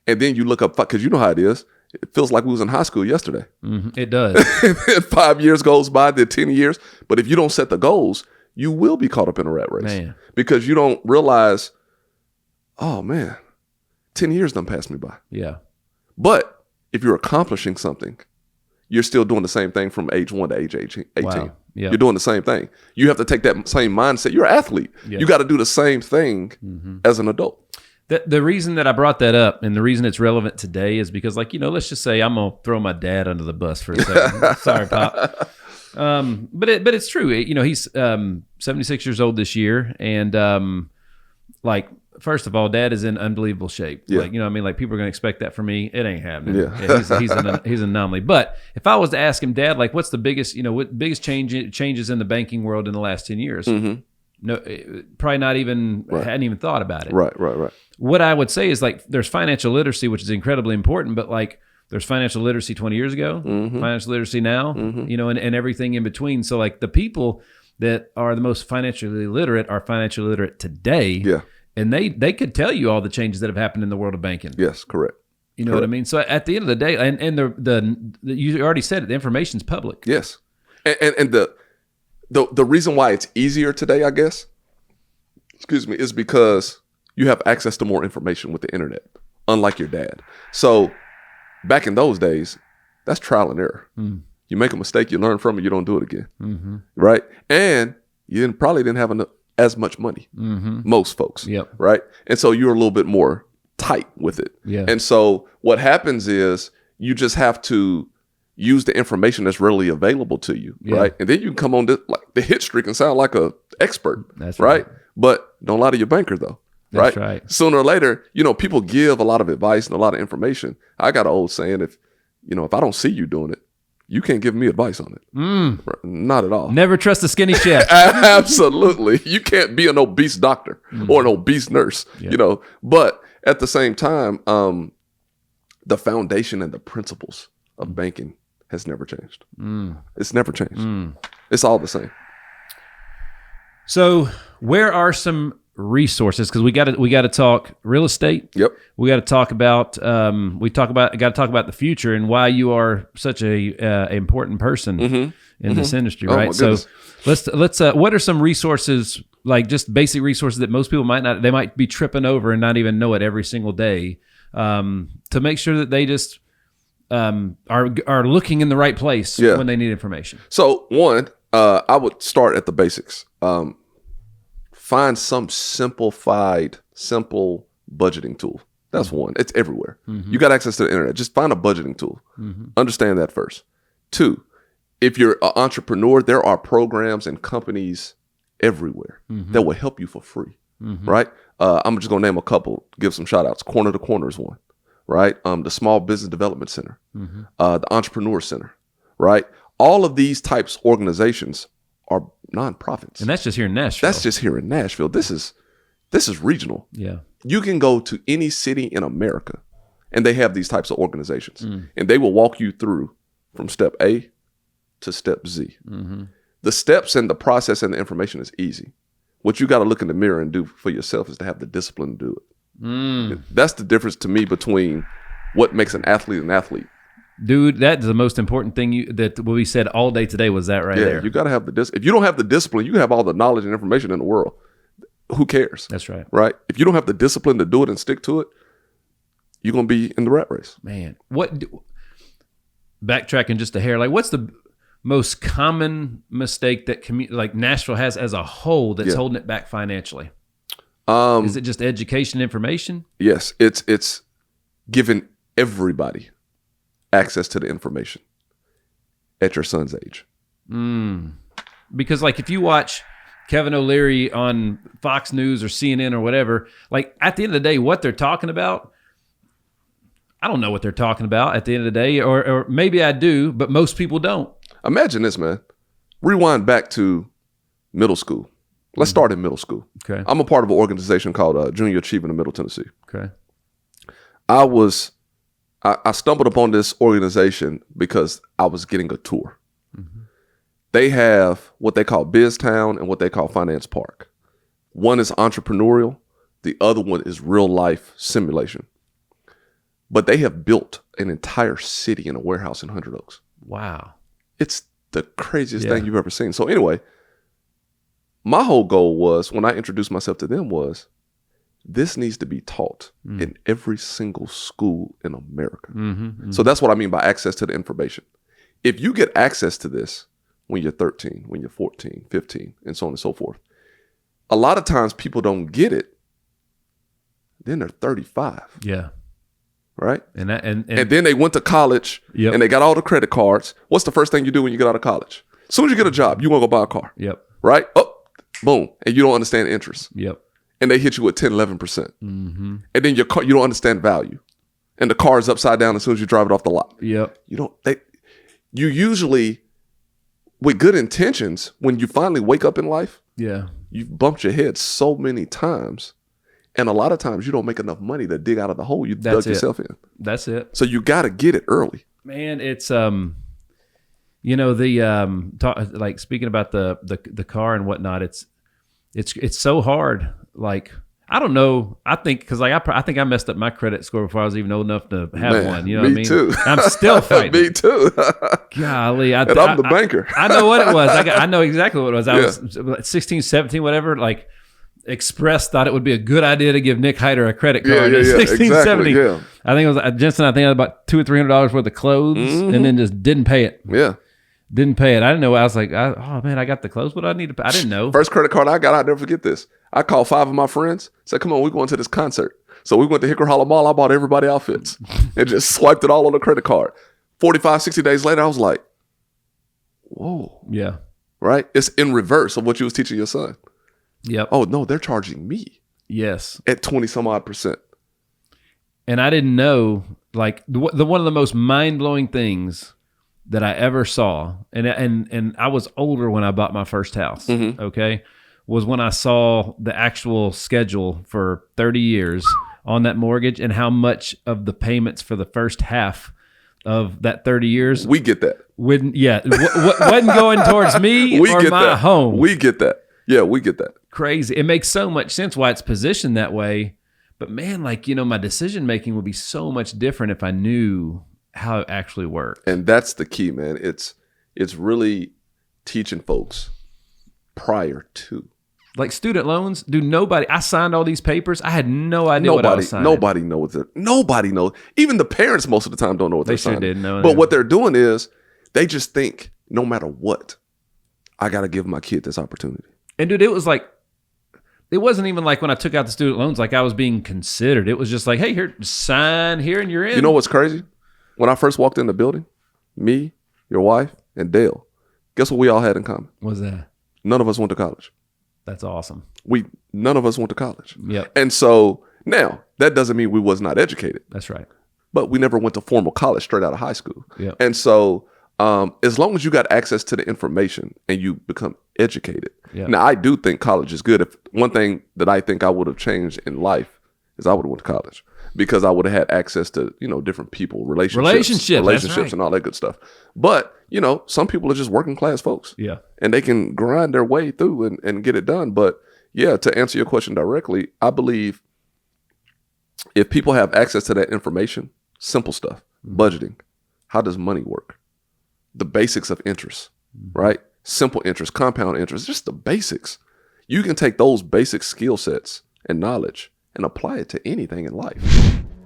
And then you look up, because you know how it is. It feels like we was in high school yesterday. It does. And 5 years goes by, then 10 years. But if you don't set the goals, you will be caught up in a rat race. Man. Because you don't realize, oh man, 10 years done passed me by. Yeah. But if you're accomplishing something, you're still doing the same thing from age 1 to age 18. Wow. Yep. You're doing the same thing. You have to take that same mindset. You're an athlete. Yes. You got to do the same thing as an adult. The reason that I brought that up and the reason it's relevant today is because, let's just say I'm going to throw my dad under the bus for a second. Sorry, Pop. But it's true. He's 76 years old this year. And first of all, Dad is in unbelievable shape. Yeah. People are going to expect that from me. It ain't happening. Yeah. He's an anomaly. But if I was to ask him, Dad, what's the biggest, changes in the banking world in the last 10 years? No, probably not even, hadn't even thought about it. Right. What I would say is there's financial literacy, which is incredibly important, but there's financial literacy 20 years ago, financial literacy now, and everything in between. So the people that are the most financially literate are financially literate today. Yeah. And they could tell you all the changes that have happened in the world of banking. Yes, correct. You know what I mean? So at the end of the day, and the you already said it, the information's public. Yes. And the reason why it's easier today, I guess, is because you have access to more information with the internet, unlike your dad. So back in those days, that's trial and error. You make a mistake, you learn from it, you don't do it again. Right? And you probably didn't have as much money, most folks. Yep. Right? And so you're a little bit more tight with it. Yeah. And so what happens is you just have to use the information that's readily available to you, right? And then you can come on the Hitstreak and sound like a expert, That's right? But don't lie to your banker though, That's right? right. Sooner or later, people give a lot of advice and a lot of information. I got an old saying, if I don't see you doing it, you can't give me advice on it. Not at all. Never trust a skinny chef. Absolutely. You can't be an obese doctor or an obese nurse, but at the same time, the foundation and the principles of banking has never changed. It's never changed. It's all the same. So where are some resources? Because we got to talk real estate. Yep. We got to talk about got to talk about the future and why you are such a important person in this industry, right? So let's what are some resources, like just basic resources that most people they might be tripping over and not even know it every single day, to make sure that they just are looking in the right place when they need information. So one, I would start at the basics. Find some simple budgeting tool. That's one. It's everywhere. You got access to the internet. Just find a budgeting tool. Understand that first. Two, if you're an entrepreneur, there are programs and companies everywhere that will help you for free, right? I'm just going to name a couple, give some shout outs. Corner to Corner is one, right? The Small Business Development Center, the Entrepreneur Center, right? All of these types of organizations are nonprofits. And that's just here in Nashville. This is regional. Yeah. You can go to any city in America and they have these types of organizations and they will walk you through from step A to step Z. The steps and the process and the information is easy. What you got to look in the mirror and do for yourself is to have the discipline to do it. That's the difference to me between what makes an athlete an athlete. Dude, that's the most important thing that what we said all day today was that right there. You got to have the discipline. If you don't have the discipline, you can have all the knowledge and information in the world. Who cares? That's right. Right? If you don't have the discipline to do it and stick to it, you're going to be in the rat race. Man, backtracking just a hair, like what's the most common mistake that Nashville has as a whole that's holding it back financially? Is it just education information? Yes, it's giving everybody access to the information at your son's age. Because if you watch Kevin O'Leary on Fox News or CNN or whatever, at the end of the day, what they're talking about, I don't know what they're talking about at the end of the day, or maybe I do, but most people don't. Imagine this, man. Rewind back to middle school. Let's start in middle school. Okay. I'm a part of an organization called Junior Achievement in Middle Tennessee. Okay. I stumbled upon this organization because I was getting a tour. They have what they call BizTown and what they call Finance Park. One is entrepreneurial. The other one is real life simulation. But they have built an entire city in a warehouse in 100 Oaks. Wow. It's the craziest thing you've ever seen. So anyway, my whole goal was, when I introduced myself to them, was this needs to be taught in every single school in America. So that's what I mean by access to the information. If you get access to this when you're 13, when you're 14, 15, and so on and so forth, a lot of times people don't get it. Then they're 35. Yeah. Right? And then they went to college and they got all the credit cards. What's the first thing you do when you get out of college? As soon as you get a job, you want to go buy a car. Yep. Right? Oh, boom. And you don't understand interest. Yep. And they hit you with 10, 11%. And then your car, you don't understand value. And the car is upside down as soon as you drive it off the lot. Yep. You usually, with good intentions, when you finally wake up in life, you've bumped your head so many times. And a lot of times you don't make enough money to dig out of the hole you dug yourself in. That's it. So you got to get it early. Man, it's speaking about the car and whatnot, it's so hard. I don't know. I think because I think I messed up my credit score before I was even old enough to have one. You know what I mean? Me too. I'm still fighting. Me too. Golly, I'm the banker. I know what it was. I know exactly what it was. I was 16, 17, whatever. Express thought it would be a good idea to give Nick Hyder a credit card. 16, exactly, 17. I think it was Jensen. I think I had about $200 or $300 worth of clothes, and then just didn't pay it. Yeah, didn't pay it. I didn't know. I was like, oh man, I got the clothes. What do I need to pay? I didn't know. First credit card I got, I'll never forget this. I called 5 of my friends. Said, "Come on, we're going to this concert." So we went to Hickory Hollow Mall. I bought everybody outfits and just swiped it all on a credit card. 45, 60 days later, I was like, whoa. Yeah. Right? It's in reverse of what you was teaching your son. Yep. Oh, no, they're charging me. Yes. At 20 some odd %. And I didn't know, like, one of the most mind-blowing things that I ever saw, and I was older when I bought my first house, okay, was when I saw the actual schedule for 30 years on that mortgage and how much of the payments for the first half of that 30 years. We get that. Wasn't going towards me we or get my that. home. We get that. Yeah, we get that. Crazy. It makes so much sense why it's positioned that way. But man, like, my decision making would be so much different if I knew how it actually worked. And that's the key, man. It's really teaching folks prior to. Like student loans, I signed all these papers. I had no idea what I was signing. Nobody knows it. Nobody knows. Even the parents most of the time don't know what they're signing. They sure didn't know. But what they're doing is they just think no matter what, I got to give my kid this opportunity. And dude, it wasn't even like when I took out the student loans, like I was being considered. It was just like, hey, here, sign here and you're in. You know what's crazy? When I first walked in the building, me, your wife, and Dale, guess what we all had in common? What's that? None of us went to college. That's awesome. None of us went to college. Yep. And so now that doesn't mean we was not educated. That's right. But we never went to formal college straight out of high school. Yep. And so as long as you got access to the information and you become educated. Yep. Now, I do think college is good. If one thing that I think I would have changed in life is I would have went to college because I would have had access to, different people, relationships right. and all that good stuff. But, some people are just working class folks. Yeah. And they can grind their way through and get it done. But yeah, to answer your question directly, I believe if people have access to that information, simple stuff, budgeting, how does money work? The basics of interest, right? Simple interest, compound interest, just the basics. You can take those basic skill sets and knowledge and apply it to anything in life.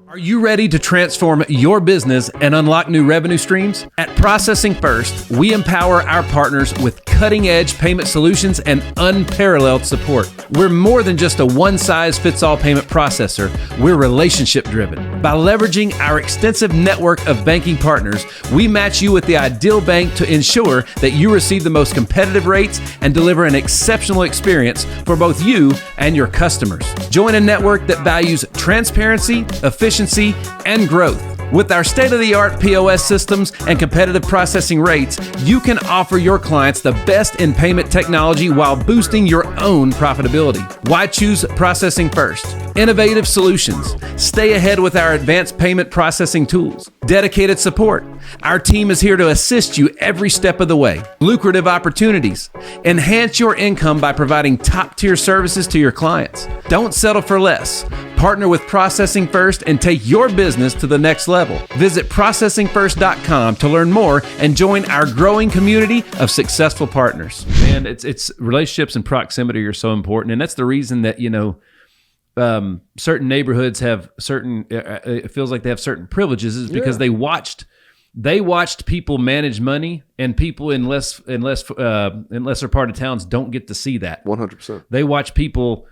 Are you ready to transform your business and unlock new revenue streams? At Processing First, we empower our partners with cutting-edge payment solutions and unparalleled support. We're more than just a one-size-fits-all payment processor. We're relationship-driven. By leveraging our extensive network of banking partners, we match you with the ideal bank to ensure that you receive the most competitive rates and deliver an exceptional experience for both you and your customers. Join a network that values transparency, efficiency, and growth. With our state-of-the-art POS systems and competitive processing rates, you can offer your clients the best in payment technology while boosting your own profitability. Why choose Processing First? Innovative solutions. Stay ahead with our advanced payment processing tools. Dedicated support. Our team is here to assist you every step of the way. Lucrative opportunities. Enhance your income by providing top-tier services to your clients. Don't settle for less. Partner with Processing First and take your business to the next level. Visit processingfirst.com to learn more and join our growing community of successful partners. Man, it's relationships and proximity are so important, and that's the reason that certain neighborhoods have certain. It feels like they have certain privileges, is because they watched people manage money, and people in lesser part of towns don't get to see that. 100%. They watch people.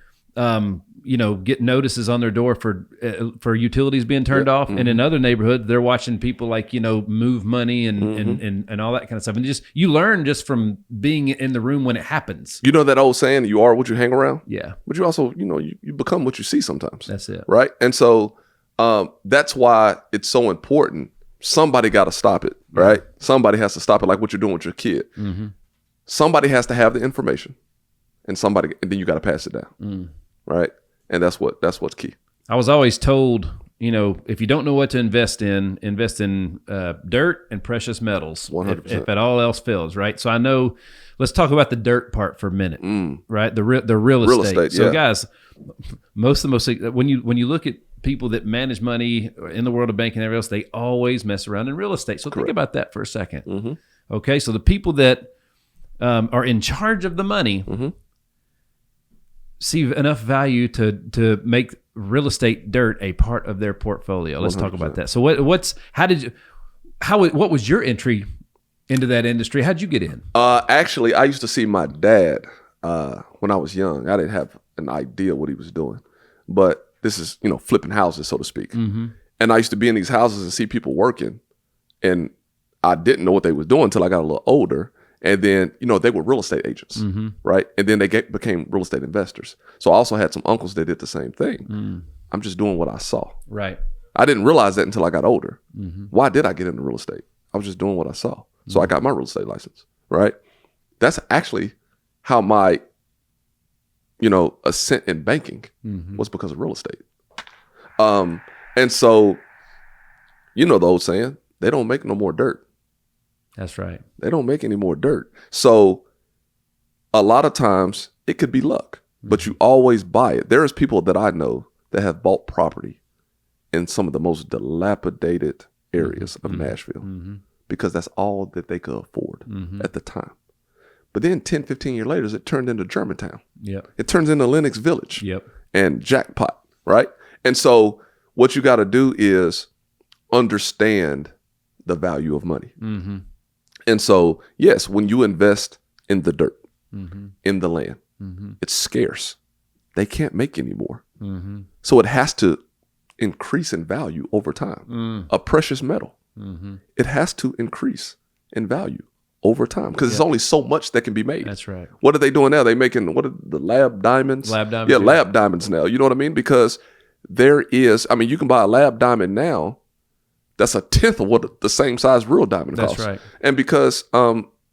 Get notices on their door for utilities being turned off. Mm-hmm. And in other neighborhoods, they're watching people move money and all that kind of stuff. And you learn just from being in the room when it happens. You know that old saying, you are what you hang around? Yeah. But you also, you become what you see sometimes. That's it. Right? And so that's why it's so important. Somebody got to stop it, right? Mm-hmm. Somebody has to stop it, like what you're doing with your kid. Mm-hmm. Somebody has to have the information and then you got to pass it down. Mm. Right? And that's what's key. I was always told, if you don't know what to invest in dirt and precious metals. 100%. If at all else fails, right? So I know. Let's talk about the dirt part for a minute, right? The real estate. So guys, when you look at people that manage money in the world of banking and everything else, they always mess around in real estate. So think about that for a second. Mm-hmm. Okay, so the people that are in charge of the money. Mm-hmm. See enough value to make real estate dirt a part of their portfolio. Let's 100%. Talk about that. So what was your entry into that industry? How'd you get in? Actually, I used to see my dad when I was young. I didn't have an idea what he was doing, but this is, flipping houses, so to speak. And I used to be in these houses and see people working, and I didn't know what they was doing until I got a little older. And then, they were real estate agents, right? And then they became real estate investors. So I also had some uncles that did the same thing. I'm just doing what I saw. Right. I didn't realize that until I got older. Why did I get into real estate? I was just doing what I saw. So I got my real estate license, right? That's actually how my, ascent in banking was because of real estate. And so, the old saying, they don't make no more dirt. That's right. They don't make any more dirt. So a lot of times it could be luck, but you always buy it. There's people that I know that have bought property in some of the most dilapidated areas of Nashville because that's all that they could afford at the time. But then 10, 15 years later, it turned into Germantown. Yep. It turns into Lenox Village. Yep. And jackpot, right? And so what you got to do is understand the value of money. And so, yes, when you invest in the dirt, in the land, it's scarce. They can't make any more. So it has to increase in value over time. A precious metal, it has to increase in value over time because there's only so much that can be made. That's right. What are they doing now? They making, what are the lab diamonds? Lab diamonds. Yeah, lab diamonds now. You know what I mean? Because there is, you can buy a lab diamond now that's a tenth of what the same size real diamond costs. That's right. And because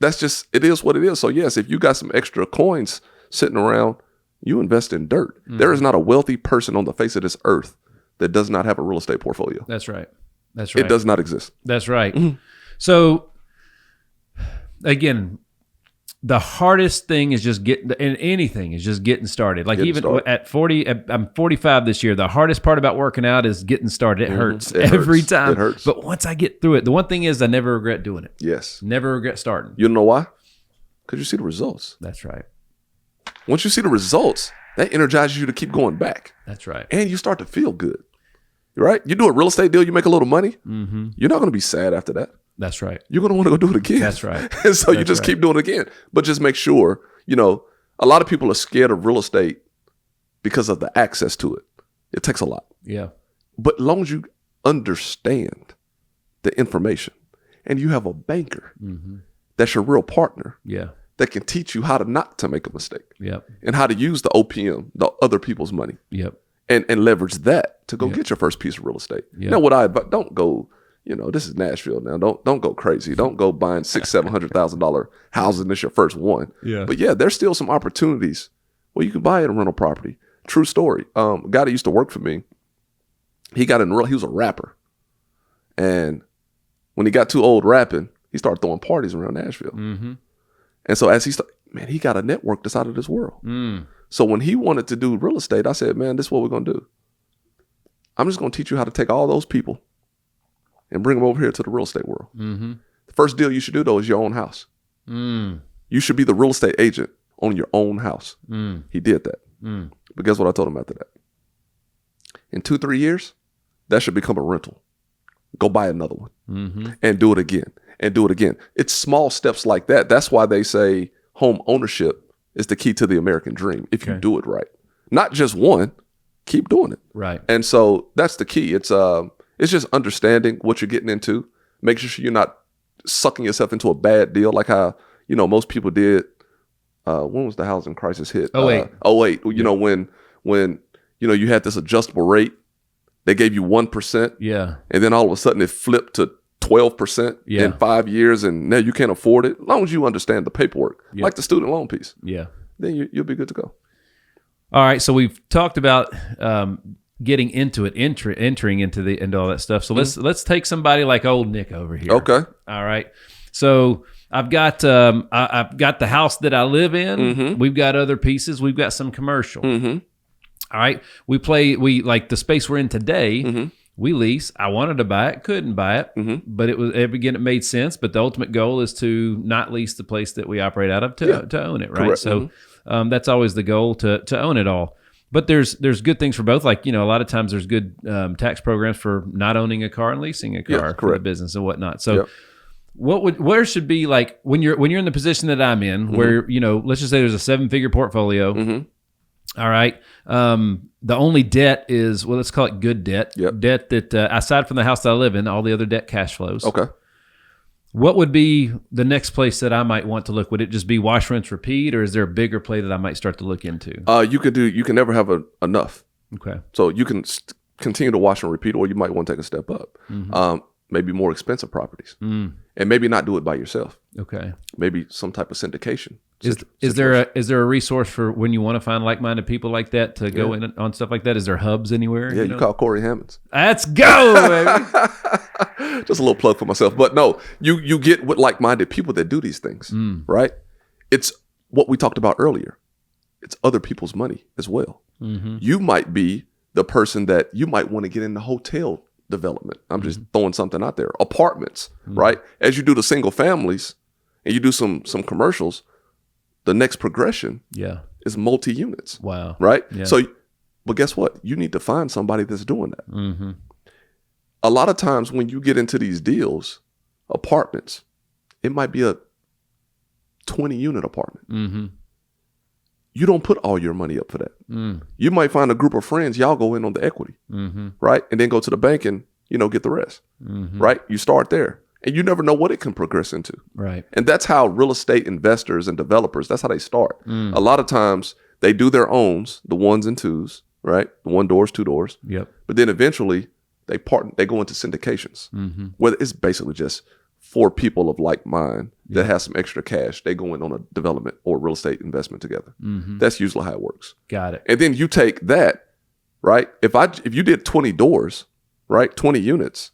that's just, it is what it is. So yes, if you got some extra coins sitting around, you invest in dirt. There is not a wealthy person on the face of this earth that does not have a real estate portfolio. That's right. That's right. It does not exist. That's right. So again, the hardest thing is just getting, and anything is just getting started. Like even at 40, I'm 45 this year. The hardest part about working out is getting started. It hurts every time. It hurts. But once I get through it, the one thing is I never regret doing it. Yes. Never regret starting. You know why? Because you see the results. That's right. Once you see the results, that energizes you to keep going back. That's right. And you start to feel good. Right? You do a real estate deal, you make a little money. You're not going to be sad after that. That's right. You're going to want to go do it again. That's right. And so you just keep doing it again. But just make sure, a lot of people are scared of real estate because of the access to it. It takes a lot. Yeah. But as long as you understand the information and you have a banker that's your real partner that can teach you how to not to make a mistake and how to use the OPM, the other people's money and leverage that to go get your first piece of real estate. Now, don't go... this is Nashville now. Don't go crazy. Don't go buying $600,000-$700,000 houses and this your first one. Yeah. But there's still some opportunities where you can buy a rental property. True story. A guy that used to work for me, he was a rapper. And when he got too old rapping, he started throwing parties around Nashville. And so as he got a network that's out of this world. So when he wanted to do real estate, I said, man, this is what we're going to do. I'm just going to teach you how to take all those people and bring them over here to the real estate world. The first deal you should do, though, is your own house. You should be the real estate agent on your own house. He did that. But guess what I told him after that? In 2-3 years, that should become a rental. Go buy another one and do it again and do it again. It's small steps like that. That's why they say home ownership is the key to the American dream if you do it right. Not just one, keep doing it. Right. And so that's the key. It's just understanding what you're getting into, making sure you're not sucking yourself into a bad deal like how, most people did. When was the housing crisis hit? 08. 08. When you had this adjustable rate, they gave you 1%. Yeah. And then all of a sudden it flipped to 12% in 5 years, and now you can't afford it. As long as you understand the paperwork, like the student loan piece, then you'll be good to go. All right. So we've talked about getting into it, entering into all that stuff. So let's take somebody like old Nick over here. Okay. All right. So I've got I've got the house that I live in. We've got other pieces. We've got some commercial. All right. We like the space we're in today. We lease. I wanted to buy it, couldn't buy it, but it made sense. But the ultimate goal is to not lease the place that we operate out of to own it, right? Correct. So that's always the goal, to own it all. But there's good things for both. Like, a lot of times there's good tax programs for not owning a car and leasing a car for the business and whatnot. So where should be like when you're in the position that I'm in, where, let's just say there's a 7-figure portfolio. All right. The only debt is, well, let's call it good debt. Yep. Debt that, aside from the house that I live in, all the other debt cash flows. Okay. What would be the next place that I might want to look? Would it just be wash, rinse, repeat, or is there a bigger play that I might start to look into? You can never have enough. Okay. So you can continue to wash and repeat, or you might want to take a step up. Maybe more expensive properties, and maybe not do it by yourself. Okay. Maybe some type of syndication. Is there a resource for when you want to find like-minded people like that to go in on stuff like that? Is there hubs anywhere? Yeah, you call Corey Hammonds. Let's go, baby. Just a little plug for myself, but no, you get with like-minded people that do these things, right? It's what we talked about earlier. It's other people's money as well. You might be the person that you might want to get into hotel development. I'm just throwing something out there. Apartments, right? As you do the single families and you do some commercials, the next progression is multi-units. Wow. Right? Yeah. So, but guess what? You need to find somebody that's doing that. A lot of times when you get into these deals, apartments, it might be a 20-unit apartment. You don't put all your money up for that. You might find a group of friends, y'all go in on the equity, right? And then go to the bank and, get the rest, right? You start there. And you never know what it can progress into. Right. And that's how real estate investors and developers, that's how they start. A lot of times they do their owns, the ones and twos, right? The 1 doors, 2 doors. Yep. But then eventually they go into syndications, where it's basically just 4 people of like mind that has some extra cash. They go in on a development or real estate investment together. That's usually how it works. Got it. And then you take that, right? If you did 20 doors, right? 20 units,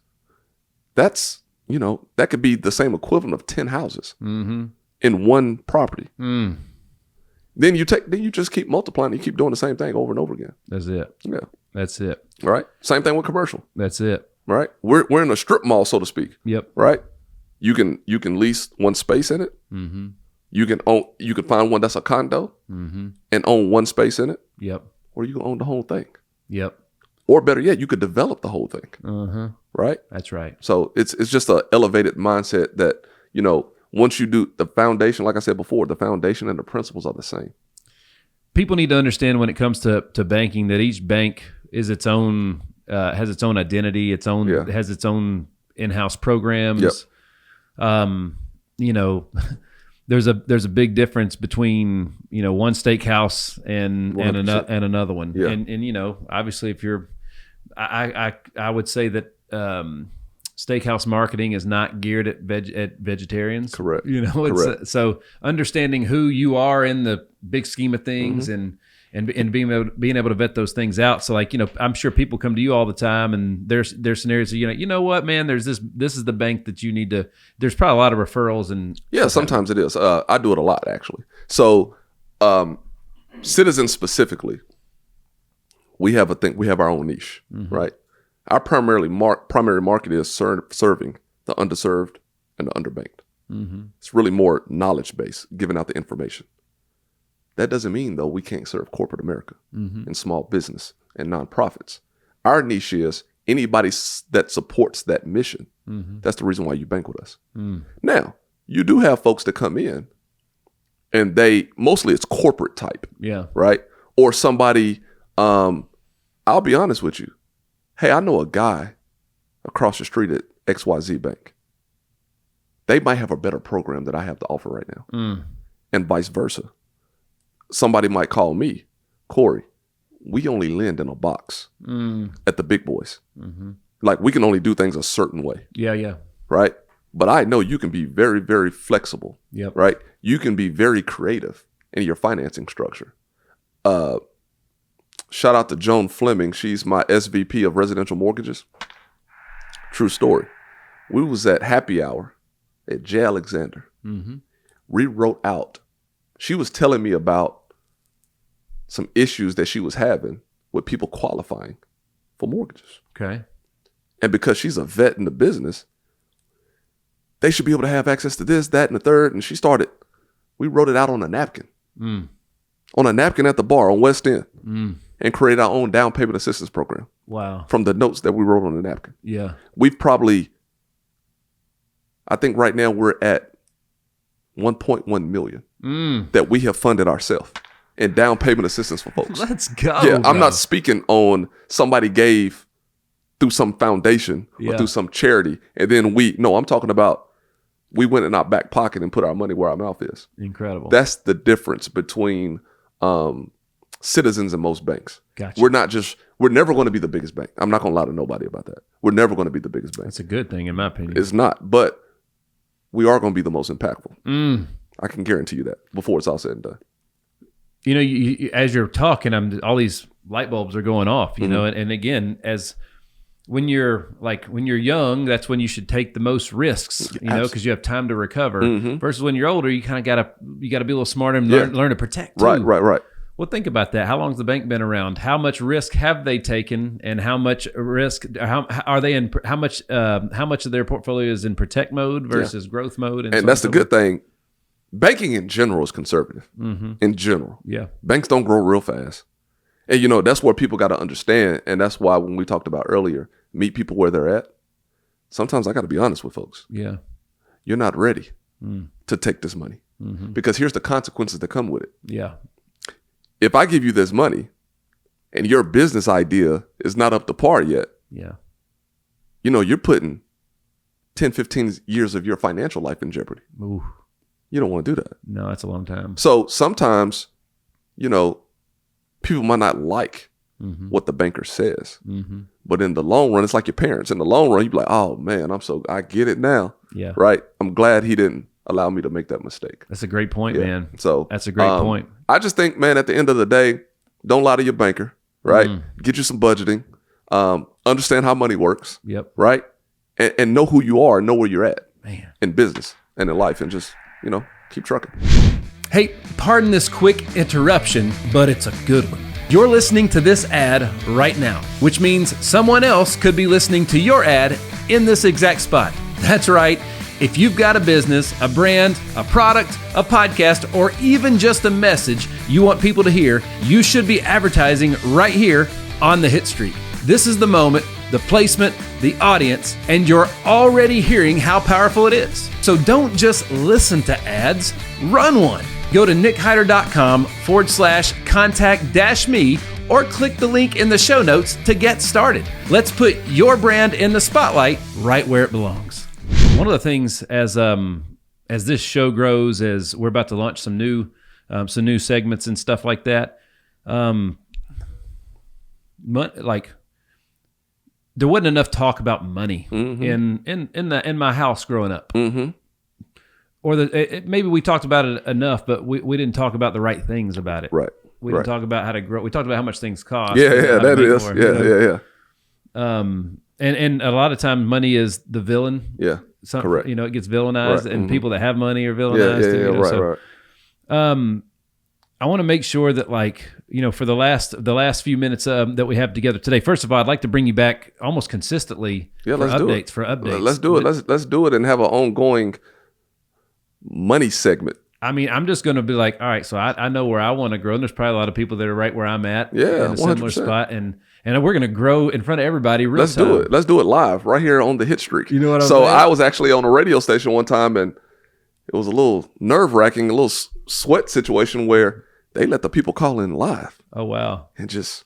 that's, that could be the same equivalent of 10 houses in one property. Then you just keep multiplying. You keep doing the same thing over and over again. That's it. Yeah. That's it. Right. Same thing with commercial. That's it. Right. We're in a strip mall, so to speak. Yep. Right. You can lease one space in it. You can find one that's a condo and own one space in it. Yep. Or you can own the whole thing. Yep. Or better yet, you could develop the whole thing. Right? That's right. So it's just an elevated mindset that, once you do the foundation, like I said before, the foundation and the principles are the same. People need to understand when it comes to banking that each bank is its own, has its own identity, has its own in-house programs. Yep. There's a big difference between one steakhouse and 100%. another one. Yeah. And obviously if you're, I would say that steakhouse marketing is not geared at vegetarians. Correct. Correct. So understanding who you are in the big scheme of things and being able to vet those things out. So I'm sure people come to you all the time and there's scenarios of, you know what, man, this is the bank that you need to, there's probably a lot of referrals and. Yeah, sometimes it is. I do it a lot actually. So Citizens specifically, we have our own niche, right? Our primary market is serving the underserved and the underbanked. It's really more knowledge-based, giving out the information. That doesn't mean, though, we can't serve corporate America and small business and nonprofits. Our niche is anybody that supports that mission. That's the reason why you bank with us. Now, you do have folks that come in and mostly it's corporate type. Yeah. Right? Or somebody, I'll be honest with you. Hey, I know a guy across the street at XYZ Bank. They might have a better program that I have to offer right now. And vice versa. Somebody might call me, Corey, we only lend in a box at the big boys. Like we can only do things a certain way. Yeah. Right? But I know you can be very, very flexible. Yep. Right? You can be very creative in your financing structure. Shout out to Joan Fleming. She's my SVP of residential mortgages. True story. We was at happy hour at J. Alexander. We wrote out. She was telling me about some issues that she was having with people qualifying for mortgages. Okay. And because she's a vet in the business, they should be able to have access to this, that, and the third. And we wrote it out on a napkin. On a napkin at the bar on West End. And created our own down payment assistance program. Wow. From the notes that we wrote on the napkin. Yeah. We've I think right now we're at 1.1 million that we have funded ourselves. and down payment assistance for folks. Let's go. Yeah, I'm bro. not speaking on somebody gave through some foundation or through some charity, and then I'm talking about we went in our back pocket and put our money where our mouth is. Incredible. That's the difference between citizens and most banks. Gotcha. We're never going to be the biggest bank. I'm not going to lie to nobody about that. We're never going to be the biggest bank. That's a good thing in my opinion. It's not, but we are going to be the most impactful. I can guarantee you that before it's all said and done. You know, you, as you're talking, all these light bulbs are going off, you know, Mm-hmm. and again, when you're young, that's when you should take the most risks, you know, because you have time to recover. Mm-hmm. Versus when you're older, you kind of gotta be a little smarter and learn to protect too. Right. Well, think about that. How long's the bank been around? How much risk have they taken, and how much risk? How are they in? How much of their portfolio is in protect mode versus growth mode? And that's the good thing. Banking in general is conservative. In general, banks don't grow real fast, and you know that's what people got to understand. And that's why when we talked about earlier, meet people where they're at. Sometimes I got to be honest with folks. Yeah, you're not ready to take this money because here's the consequences that come with it. Yeah. If I give you this money and your business idea is not up to par yet, you know, you're putting 10, 15 years of your financial life in jeopardy. Ooh. You don't want to do that. No, that's a long time. So sometimes, you know, people might not like what the banker says, but in the long run, it's like your parents. In the long run, you be like, oh man, I get it now. Yeah. Right. I'm glad he didn't allow me to make that mistake. That's a great point, man. So that's a great point. I just think, man, at the end of the day, don't lie to your banker, right? Get you some budgeting, understand how money works, right? And know who you are, know where you're at, man, in business and in life, and just, you know, keep trucking. Hey, pardon this quick interruption, but it's a good one. You're listening to this ad right now, which means someone else could be listening to your ad in this exact spot. That's right. If you've got a business, a brand, a product, a podcast, or even just a message you want people to hear, you should be advertising right here on the Hitstreak. This is the moment, the placement, the audience, and you're already hearing how powerful it is. So don't just listen to ads, run one. Go to nickhyder.com/contact-me or click the link in the show notes to get started. Let's put your brand in the spotlight right where it belongs. One of the things as this show grows, as we're about to launch some new segments and stuff like that, there wasn't enough talk about money in my house growing up. Or maybe we talked about it enough, but we didn't talk about the right things about it. Right. We didn't talk about how to grow. We talked about how much things cost. That is. More, And a lot of times money is the villain. Yeah. Correct. You know, it gets villainized, and people that have money are villainized. I want to make sure that, like, you know, for the last few minutes that we have together today, first of all, I'd like to bring you back almost consistently for updates. Let's do it. Let's do it and have an ongoing money segment. I mean, I'm just going to be like, all right, so I know where I want to grow, and there's probably a lot of people that are right where I'm at, in a similar 100%. Spot, and we're going to grow in front of everybody. Let's do it. Let's do it live right here on the Hitstreak. You know what I'm saying? So I was actually on a radio station one time, and it was a little nerve-wracking, a little sweat situation where they let the people call in live. Oh wow! And just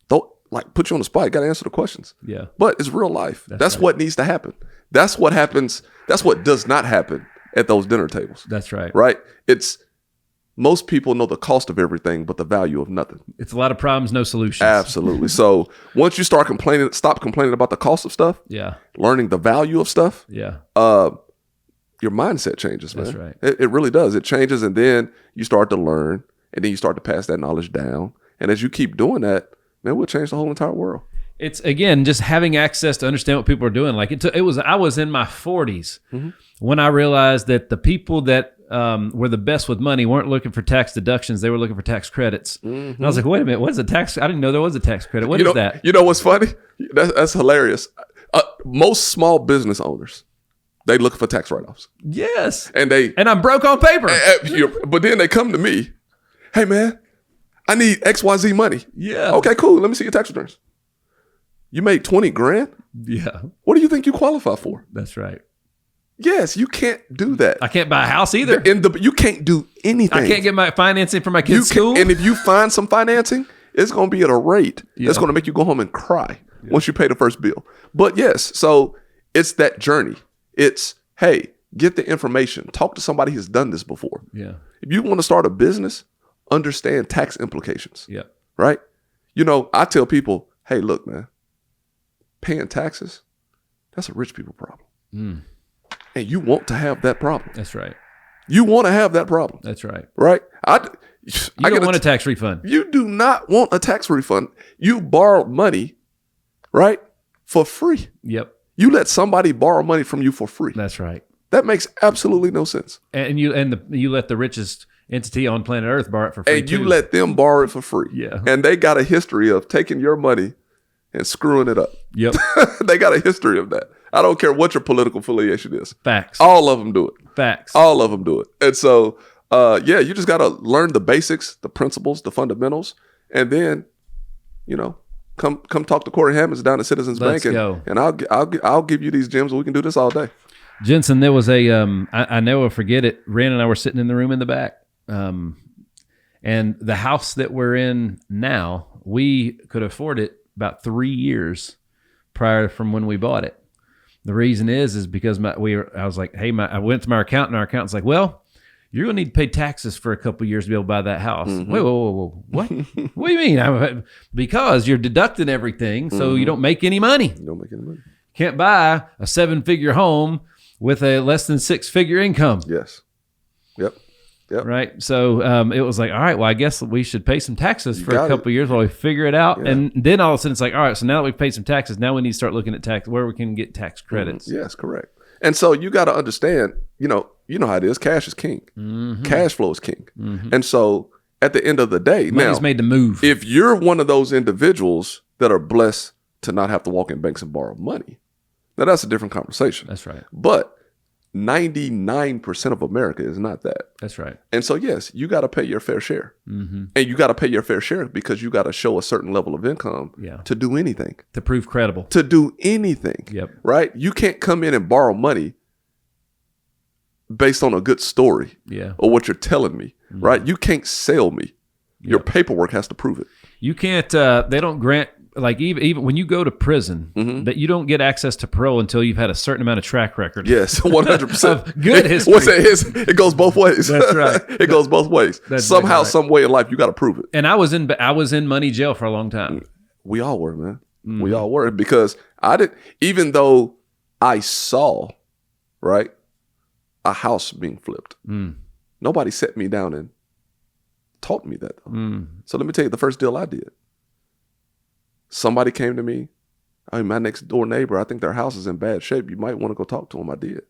put you on the spot. You got to answer the questions. Yeah, but it's real life. That's right. What needs to happen. That's what happens. That's what does not happen at those dinner tables. That's right. Right? It's most people know the cost of everything, but the value of nothing. It's a lot of problems, no solutions. Absolutely. So once you stop complaining about the cost of stuff, learning the value of stuff, your mindset changes, man. That's right. It really does. It changes, and then you start to learn, and then you start to pass that knowledge down. And as you keep doing that, man, we'll change the whole entire world. It's, again, just having access to understand what people are doing. Like I was in my 40s when I realized that the people that were the best with money weren't looking for tax deductions; they were looking for tax credits. And I was like, "Wait a minute, what is a tax? I didn't know there was a tax credit. What is that?" You know what's funny? That's hilarious. Most small business owners, they look for tax write-offs. Yes, and I'm broke on paper. But then they come to me, "Hey man, I need XYZ money." Yeah. Okay, cool. Let me see your tax returns. You made $20,000? Yeah. What do you think you qualify for? That's right. Yes, you can't do that. I can't buy a house either. You can't do anything. I can't get my financing for my kids' school. And if you find some financing, it's going to be at a rate that's going to make you go home and cry once you pay the first bill. But yes, so it's that journey. It's, hey, get the information. Talk to somebody who's done this before. Yeah. If you want to start a business, understand tax implications. Yeah. Right? You know, I tell people, hey, look, man, paying taxes, that's a rich people problem. And you want to have that problem. That's right. You want to have that problem. That's right. Right? You don't want a tax refund. You do not want a tax refund. You borrowed money, right, for free. Yep. You let somebody borrow money from you for free. That's right. That makes absolutely no sense. And you let the richest entity on planet Earth borrow it for free. And you let them borrow it for free. Yeah. And they got a history of taking your money and screwing it up. Yep. They got a history of that. I don't care what your political affiliation is. Facts. All of them do it. Facts. All of them do it. And so, you just got to learn the basics, the principles, the fundamentals, and then, come talk to Corey Hammonds down at Citizens Bank, and I'll give you these gems, and we can do this all day. Jensen, there was a I never forget it. Ren and I were sitting in the room in the back, and the house that we're in now, we could afford it about 3 years prior from when we bought it. The reason is because I was like, hey, I went to my accountant, and our accountant's like, well, you're going to need to pay taxes for a couple of years to be able to buy that house. Mm-hmm. Wait, whoa. What? What do you mean? Because you're deducting everything, so you don't make any money. You don't make any money. Can't buy a 7-figure home with a less than 6-figure income. Yes. Yep. Right. So it was like, all right, well, I guess we should pay some taxes for a couple of years while we figure it out. Yeah. And then all of a sudden it's like, all right, so now that we've paid some taxes, now we need to start looking at where we can get tax credits. Mm-hmm. Yes, correct. And so you got to understand, you know how it is. Cash is king. Mm-hmm. Cash flow is king. Mm-hmm. And so at the end of the day, money's made to move. If you're one of those individuals that are blessed to not have to walk in banks and borrow money, now that's a different conversation. That's right. But 99% of America is not that. That's right. And so, yes, you got to pay your fair share. Mm-hmm. And you got to pay your fair share because you got to show a certain level of income to do anything. To prove credible. To do anything. Yep. Right? You can't come in and borrow money based on a good story or what you're telling me. Mm-hmm. Right? You can't sell me. Your paperwork has to prove it. You can't, they don't grant, like even when you go to prison, that you don't get access to parole until you've had a certain amount of track record. Yes, 100%. Of good history. What's that? It goes both ways. That's right. It goes both ways. That's somehow, right. some way in life, you got to prove it. And I was in money jail for a long time. We all were, man. Mm-hmm. We all were, because even though I saw, right, a house being flipped, nobody set me down and taught me that, though. So let me tell you, the first deal I did, somebody came to me. My next door neighbor, I think their house is in bad shape. You might want to go talk to him. I did.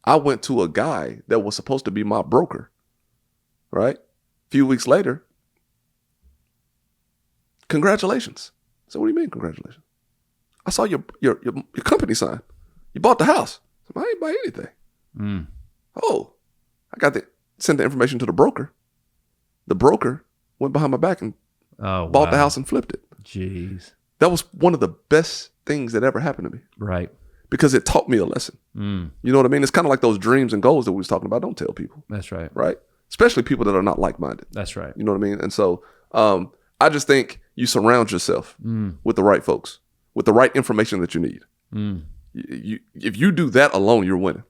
I went to a guy that was supposed to be my broker, right? A few weeks later, congratulations. I said, what do you mean, congratulations? I saw your company sign. You bought the house. I said, I ain't buy anything. Oh, I got sent the information to the broker. The broker went behind my back and bought the house and flipped it. Jeez. That was one of the best things that ever happened to me. Right. Because it taught me a lesson. You know what I mean? It's kind of like those dreams and goals that we was talking about. Don't tell people. That's right. Right? Especially people that are not like-minded. That's right. You know what I mean? And so I just think you surround yourself with the right folks, with the right information that you need. If you do that alone, you're winning.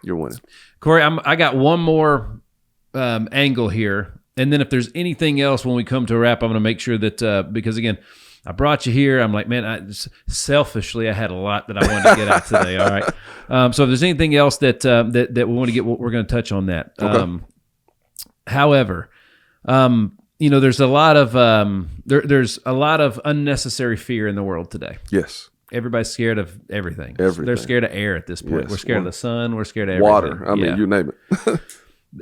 You're winning. Corey, I got one more angle here. And then if there's anything else when we come to a wrap, I'm going to make sure that, because again, I brought you here. I'm like, man, selfishly, I had a lot that I wanted to get out today. All right. So if there's anything else that we want to get, we're going to touch on that. Okay. However, there's a lot of there's a lot of unnecessary fear in the world today. Yes. Everybody's scared of everything. They're scared of air at this point. Yes. We're scared of the sun. We're scared of everything. Water. I mean, you name it.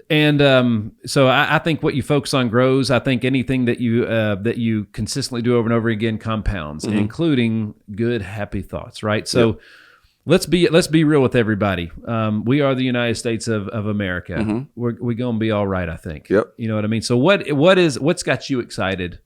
And so I think what you focus on grows. I think anything that you consistently do over and over again compounds, including good, happy thoughts. Right. So let's be real with everybody. We are the United States of America. We're gonna be all right, I think. Yep. You know what I mean. So what's got you excited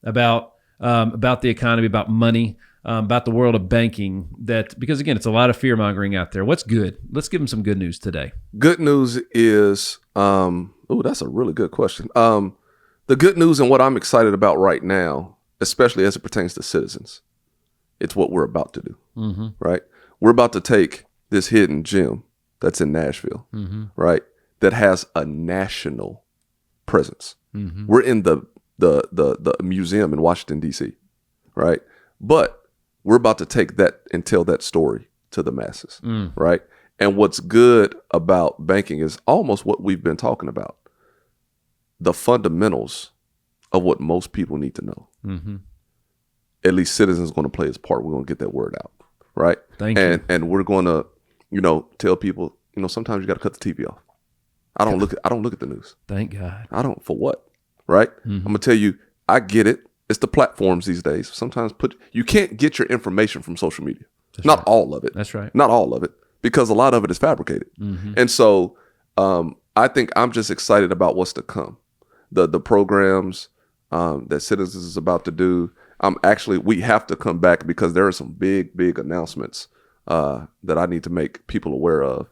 about the economy, about money, about the world of banking, that because again, it's a lot of fear mongering out there. What's good? Let's give them some good news today. Good news is, that's a really good question. The good news and what I'm excited about right now, especially as it pertains to Citizens, it's what we're about to do, right? We're about to take this hidden gem that's in Nashville, right? That has a national presence. We're in the museum in Washington, D.C., right? But we're about to take that and tell that story to the masses, right? And what's good about banking is almost what we've been talking about. The fundamentals of what most people need to know. At least Citizens going to play its part. We're going to get that word out, right? Thank you. And we're going to, tell people, sometimes you got to cut the TV off. I don't look at the news. Thank God. I don't, for what? Right? I'm going to tell you, I get it. It's the platforms these days. Sometimes you can't get your information from social media. That's Not right. all of it. That's right. Not all of it, because a lot of it is fabricated. And so I think I'm just excited about what's to come. The programs that Citizens is about to do. We have to come back because there are some big announcements that I need to make people aware of,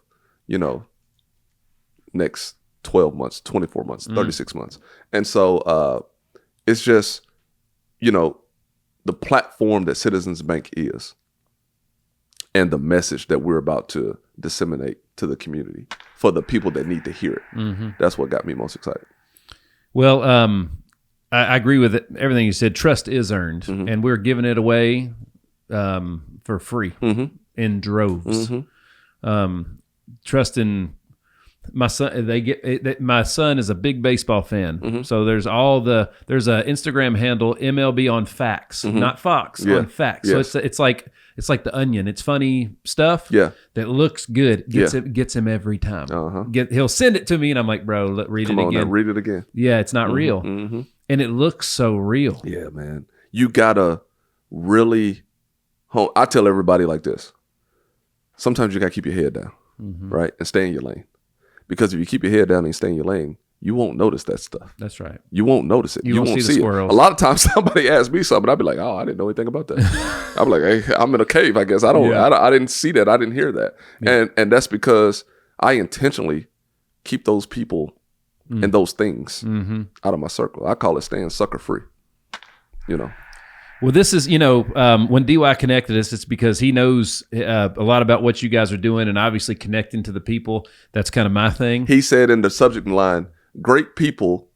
next 12 months, 24 months, 36 months. And so it's just, the platform that Citizens Bank is and the message that we're about to disseminate to the community for the people that need to hear it. That's what got me most excited. Well, I agree with everything you said. Trust is earned, and we're giving it away for free in droves. Trust in my son. My son is a big baseball fan, so there's an Instagram handle MLB on Facts, not Fox, on Facts. Yes. So it's like the Onion. It's funny stuff that looks good. Gets him every time. He'll send it to me, and I'm like, bro, read it again. Now, read it again. Yeah, it's not real. And it looks so real. Yeah, man. You gotta really I tell everybody like this. Sometimes you gotta keep your head down, right? And stay in your lane. Because if you keep your head down and stay in your lane, you won't notice that stuff. That's right. You won't notice it. You won't see the squirrels. It. A lot of times somebody asks me something, I'll be like, oh, I didn't know anything about that. I'm like, hey, I'm in a cave, I guess. I didn't see that. I didn't hear that. Yeah. And that's because I intentionally keep those people and those things out of my circle. I call it staying sucker free. Well, this is, when DY connected us, it's because he knows a lot about what you guys are doing, and obviously connecting to the people. That's kind of my thing. He said in the subject line, great people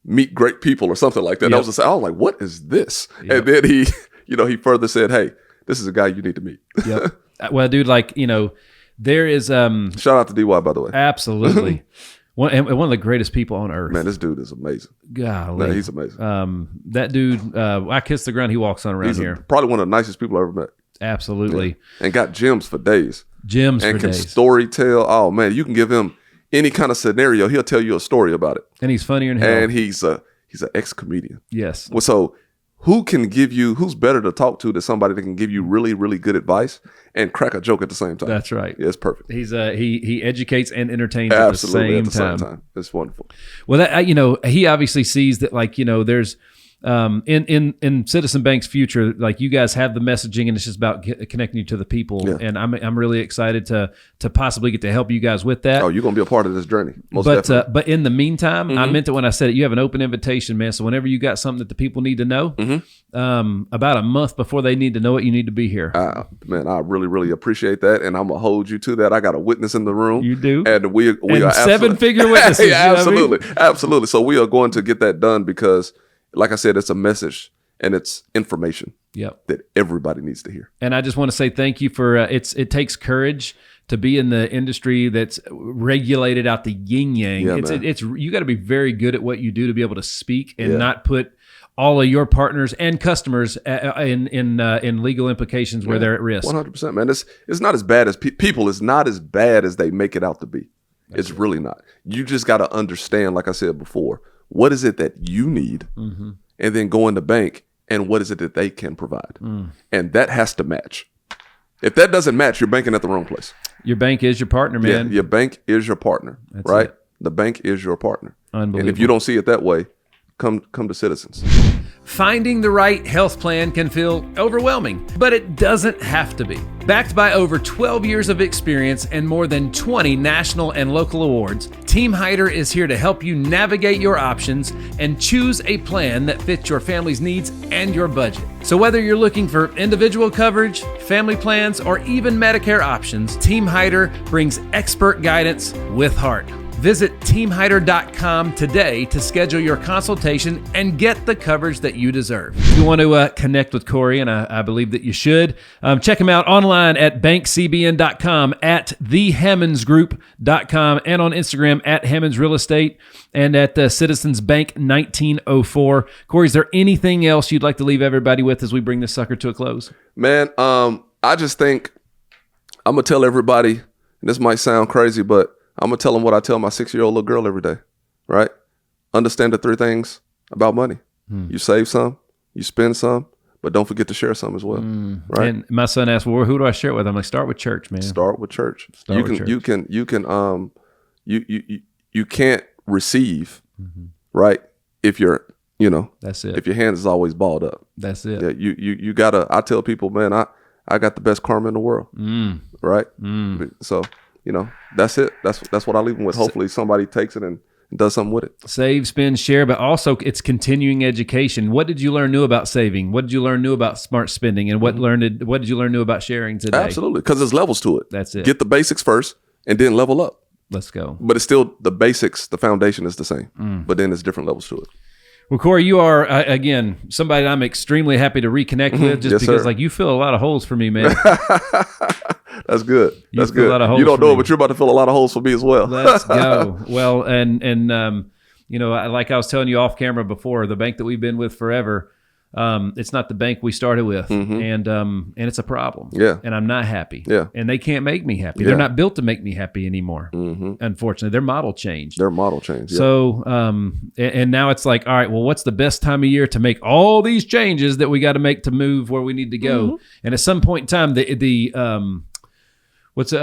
meet great people, or something like that. Yep. I was like, what is this? Yep. And then he, he further said, hey, this is a guy you need to meet. Yep. Well, dude, there is... Shout out to DY, by the way. Absolutely. One of the greatest people on earth. Man, this dude is amazing. Golly. No, he's amazing. That dude, I kiss the ground he walks on around here. Probably one of the nicest people I ever met. Absolutely. Yeah. And got gems for days. And can story tell. Oh, man, you can give him any kind of scenario. He'll tell you a story about it. And he's funnier than hell. And he's an ex-comedian. Yes. Well, so who's better to talk to than somebody that can give you really, really good advice and crack a joke at the same time? That's right. Yeah, it's perfect. He's he educates and entertains at the same time. It's wonderful. Well, that he obviously sees that there's in Citizen Bank's future, you guys have the messaging, and it's just about connecting you to the people. Yeah. And I'm really excited to possibly get to help you guys with that. Oh, you're gonna be a part of this journey, most definitely. But in the meantime, I meant it when I said it. You have an open invitation, man. So whenever you got something that the people need to know, about a month before they need to know it, you need to be here. Man, I really, really appreciate that, and I'm gonna hold you to that. I got a witness in the room. You do, and we are 7-figure witnesses. Yeah, absolutely, absolutely. So we are going to get that done because, like I said, it's a message and it's information that everybody needs to hear. And I just want to say thank you for it takes courage to be in the industry that's regulated out the yin yang. Yeah, it's you got to be very good at what you do to be able to speak and not put all of your partners and customers in legal implications where they're at risk. 100%, man. It's not as bad as people. It's not as bad as they make it out to be. It's really not. You just got to understand, like I said before, what is it that you need, and then go in the bank, and what is it that they can provide, and that has to match. If that doesn't match, you're banking at the wrong place. Your bank is your partner, man. Yeah, your bank is your partner, right? The bank is your partner. Unbelievable. And if you don't see it that way, come to Citizens. Finding the right health plan can feel overwhelming, but it doesn't have to be. Backed by over 12 years of experience and more than 20 national and local awards, Team Hyder is here to help you navigate your options and choose a plan that fits your family's needs and your budget. So whether you're looking for individual coverage, family plans, or even Medicare options, Team Hyder brings expert guidance with heart. Visit teamhyder.com today to schedule your consultation and get the coverage that you deserve. If you want to connect with Corey, and I believe that you should, check him out online at bankcbn.com, at thehammondsgroup.com, and on Instagram at Hammons Real Estate, and at Citizens Bank 1904. Corey, is there anything else you'd like to leave everybody with as we bring this sucker to a close? Man, I just think I'm going to tell everybody, and this might sound crazy, but I'm going to tell them what I tell my 6-year-old little girl every day, right? Understand the 3 things about money. You save some, you spend some, but don't forget to share some as well, right? And my son asked, well, who do I share it with? I'm like, start with church, man. Start with church. You can't receive, right? If you're, that's it. If your hands is always balled up. That's it. Yeah, you gotta, I tell people, man, I got the best karma in the world, right? So, that's it. That's what I leave them with. Hopefully somebody takes it and does something with it. Save, spend, share, but also it's continuing education. What did you learn new about saving? What did you learn new about smart spending? And what did you learn new about sharing today? Absolutely, because there's levels to it. That's it. Get the basics first and then level up. Let's go. But it's still the basics, the foundation is the same, but then there's different levels to it. Well, Corey, you are, again, somebody I'm extremely happy to reconnect with just because, you fill a lot of holes for me, man. That's good. That's good. You don't know it, but you're about to fill a lot of holes for me as well. Let's go. Well, and like I was telling you off camera before, the bank that we've been with forever, it's not the bank we started with, and it's a problem. Yeah. And I'm not happy. Yeah. And they can't make me happy. They're not built to make me happy anymore. Unfortunately, their model changed. Yeah. So, and now it's like, all right, well, what's the best time of year to make all these changes that we got to make to move where we need to go? And at some point in time, it's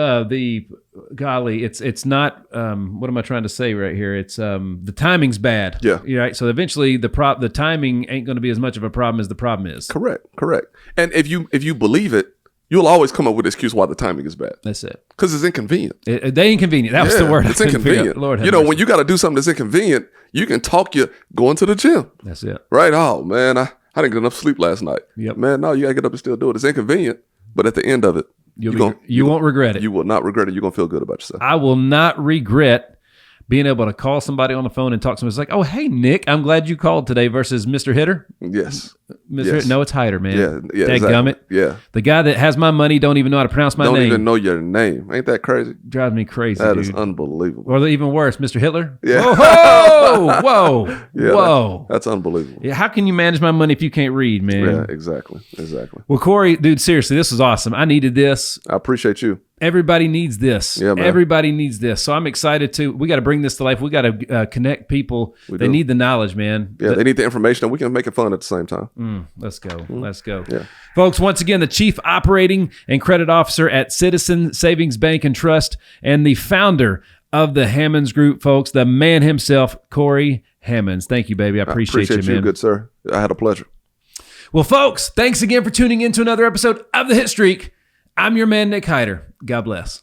not, what am I trying to say right here? It's, the timing's bad. Yeah. Right. So eventually the timing ain't going to be as much of a problem as the problem is. Correct. And if you believe it, you'll always come up with an excuse why the timing is bad. That's it. Because it's inconvenient. They inconvenient. That was the word. It's inconvenient. Lord, when you got to do something that's inconvenient, you can talk you going to the gym. That's it. Right. Oh man, I didn't get enough sleep last night. Yep. Man, no, you got to get up and still do it. It's inconvenient, but at the end of it, you won't regret it. You will not regret it. You're going to feel good about yourself. I will not regret being able to call somebody on the phone and talk to them. It's like, oh, hey, Nick, I'm glad you called today versus Mr. Hitter. Yes. Mr. Hitter. No, it's Hyder, man. Yeah, Dadgummit. Exactly. Yeah. The guy that has my money don't even know how to pronounce my name. Don't even know your name. Ain't that crazy? Drives me crazy, That dude. is unbelievable. Or even worse, Mr. Hitler. Yeah. Whoa. Yeah, Whoa. That's unbelievable. Yeah, how can you manage my money if you can't read, man? Yeah, exactly. Well, Corey, dude, seriously, this was awesome. I needed this. I appreciate you. Everybody needs this. Yeah, man. Everybody needs this. So I'm excited we got to bring this to life. We got to connect people. They need the knowledge, man. Yeah, they need the information, and we can make it fun at the same time. Let's go. Let's go. Yeah. Folks, once again, the Chief Operating and Credit Officer at Citizen Savings Bank and Trust and the founder of the Hammonds Group, folks, the man himself, Corey Hammonds. Thank you, baby. I appreciate you, man. Good, sir. I had a pleasure. Well, folks, thanks again for tuning in to another episode of the Hitstreak. I'm your man, Nick Hyder. God bless.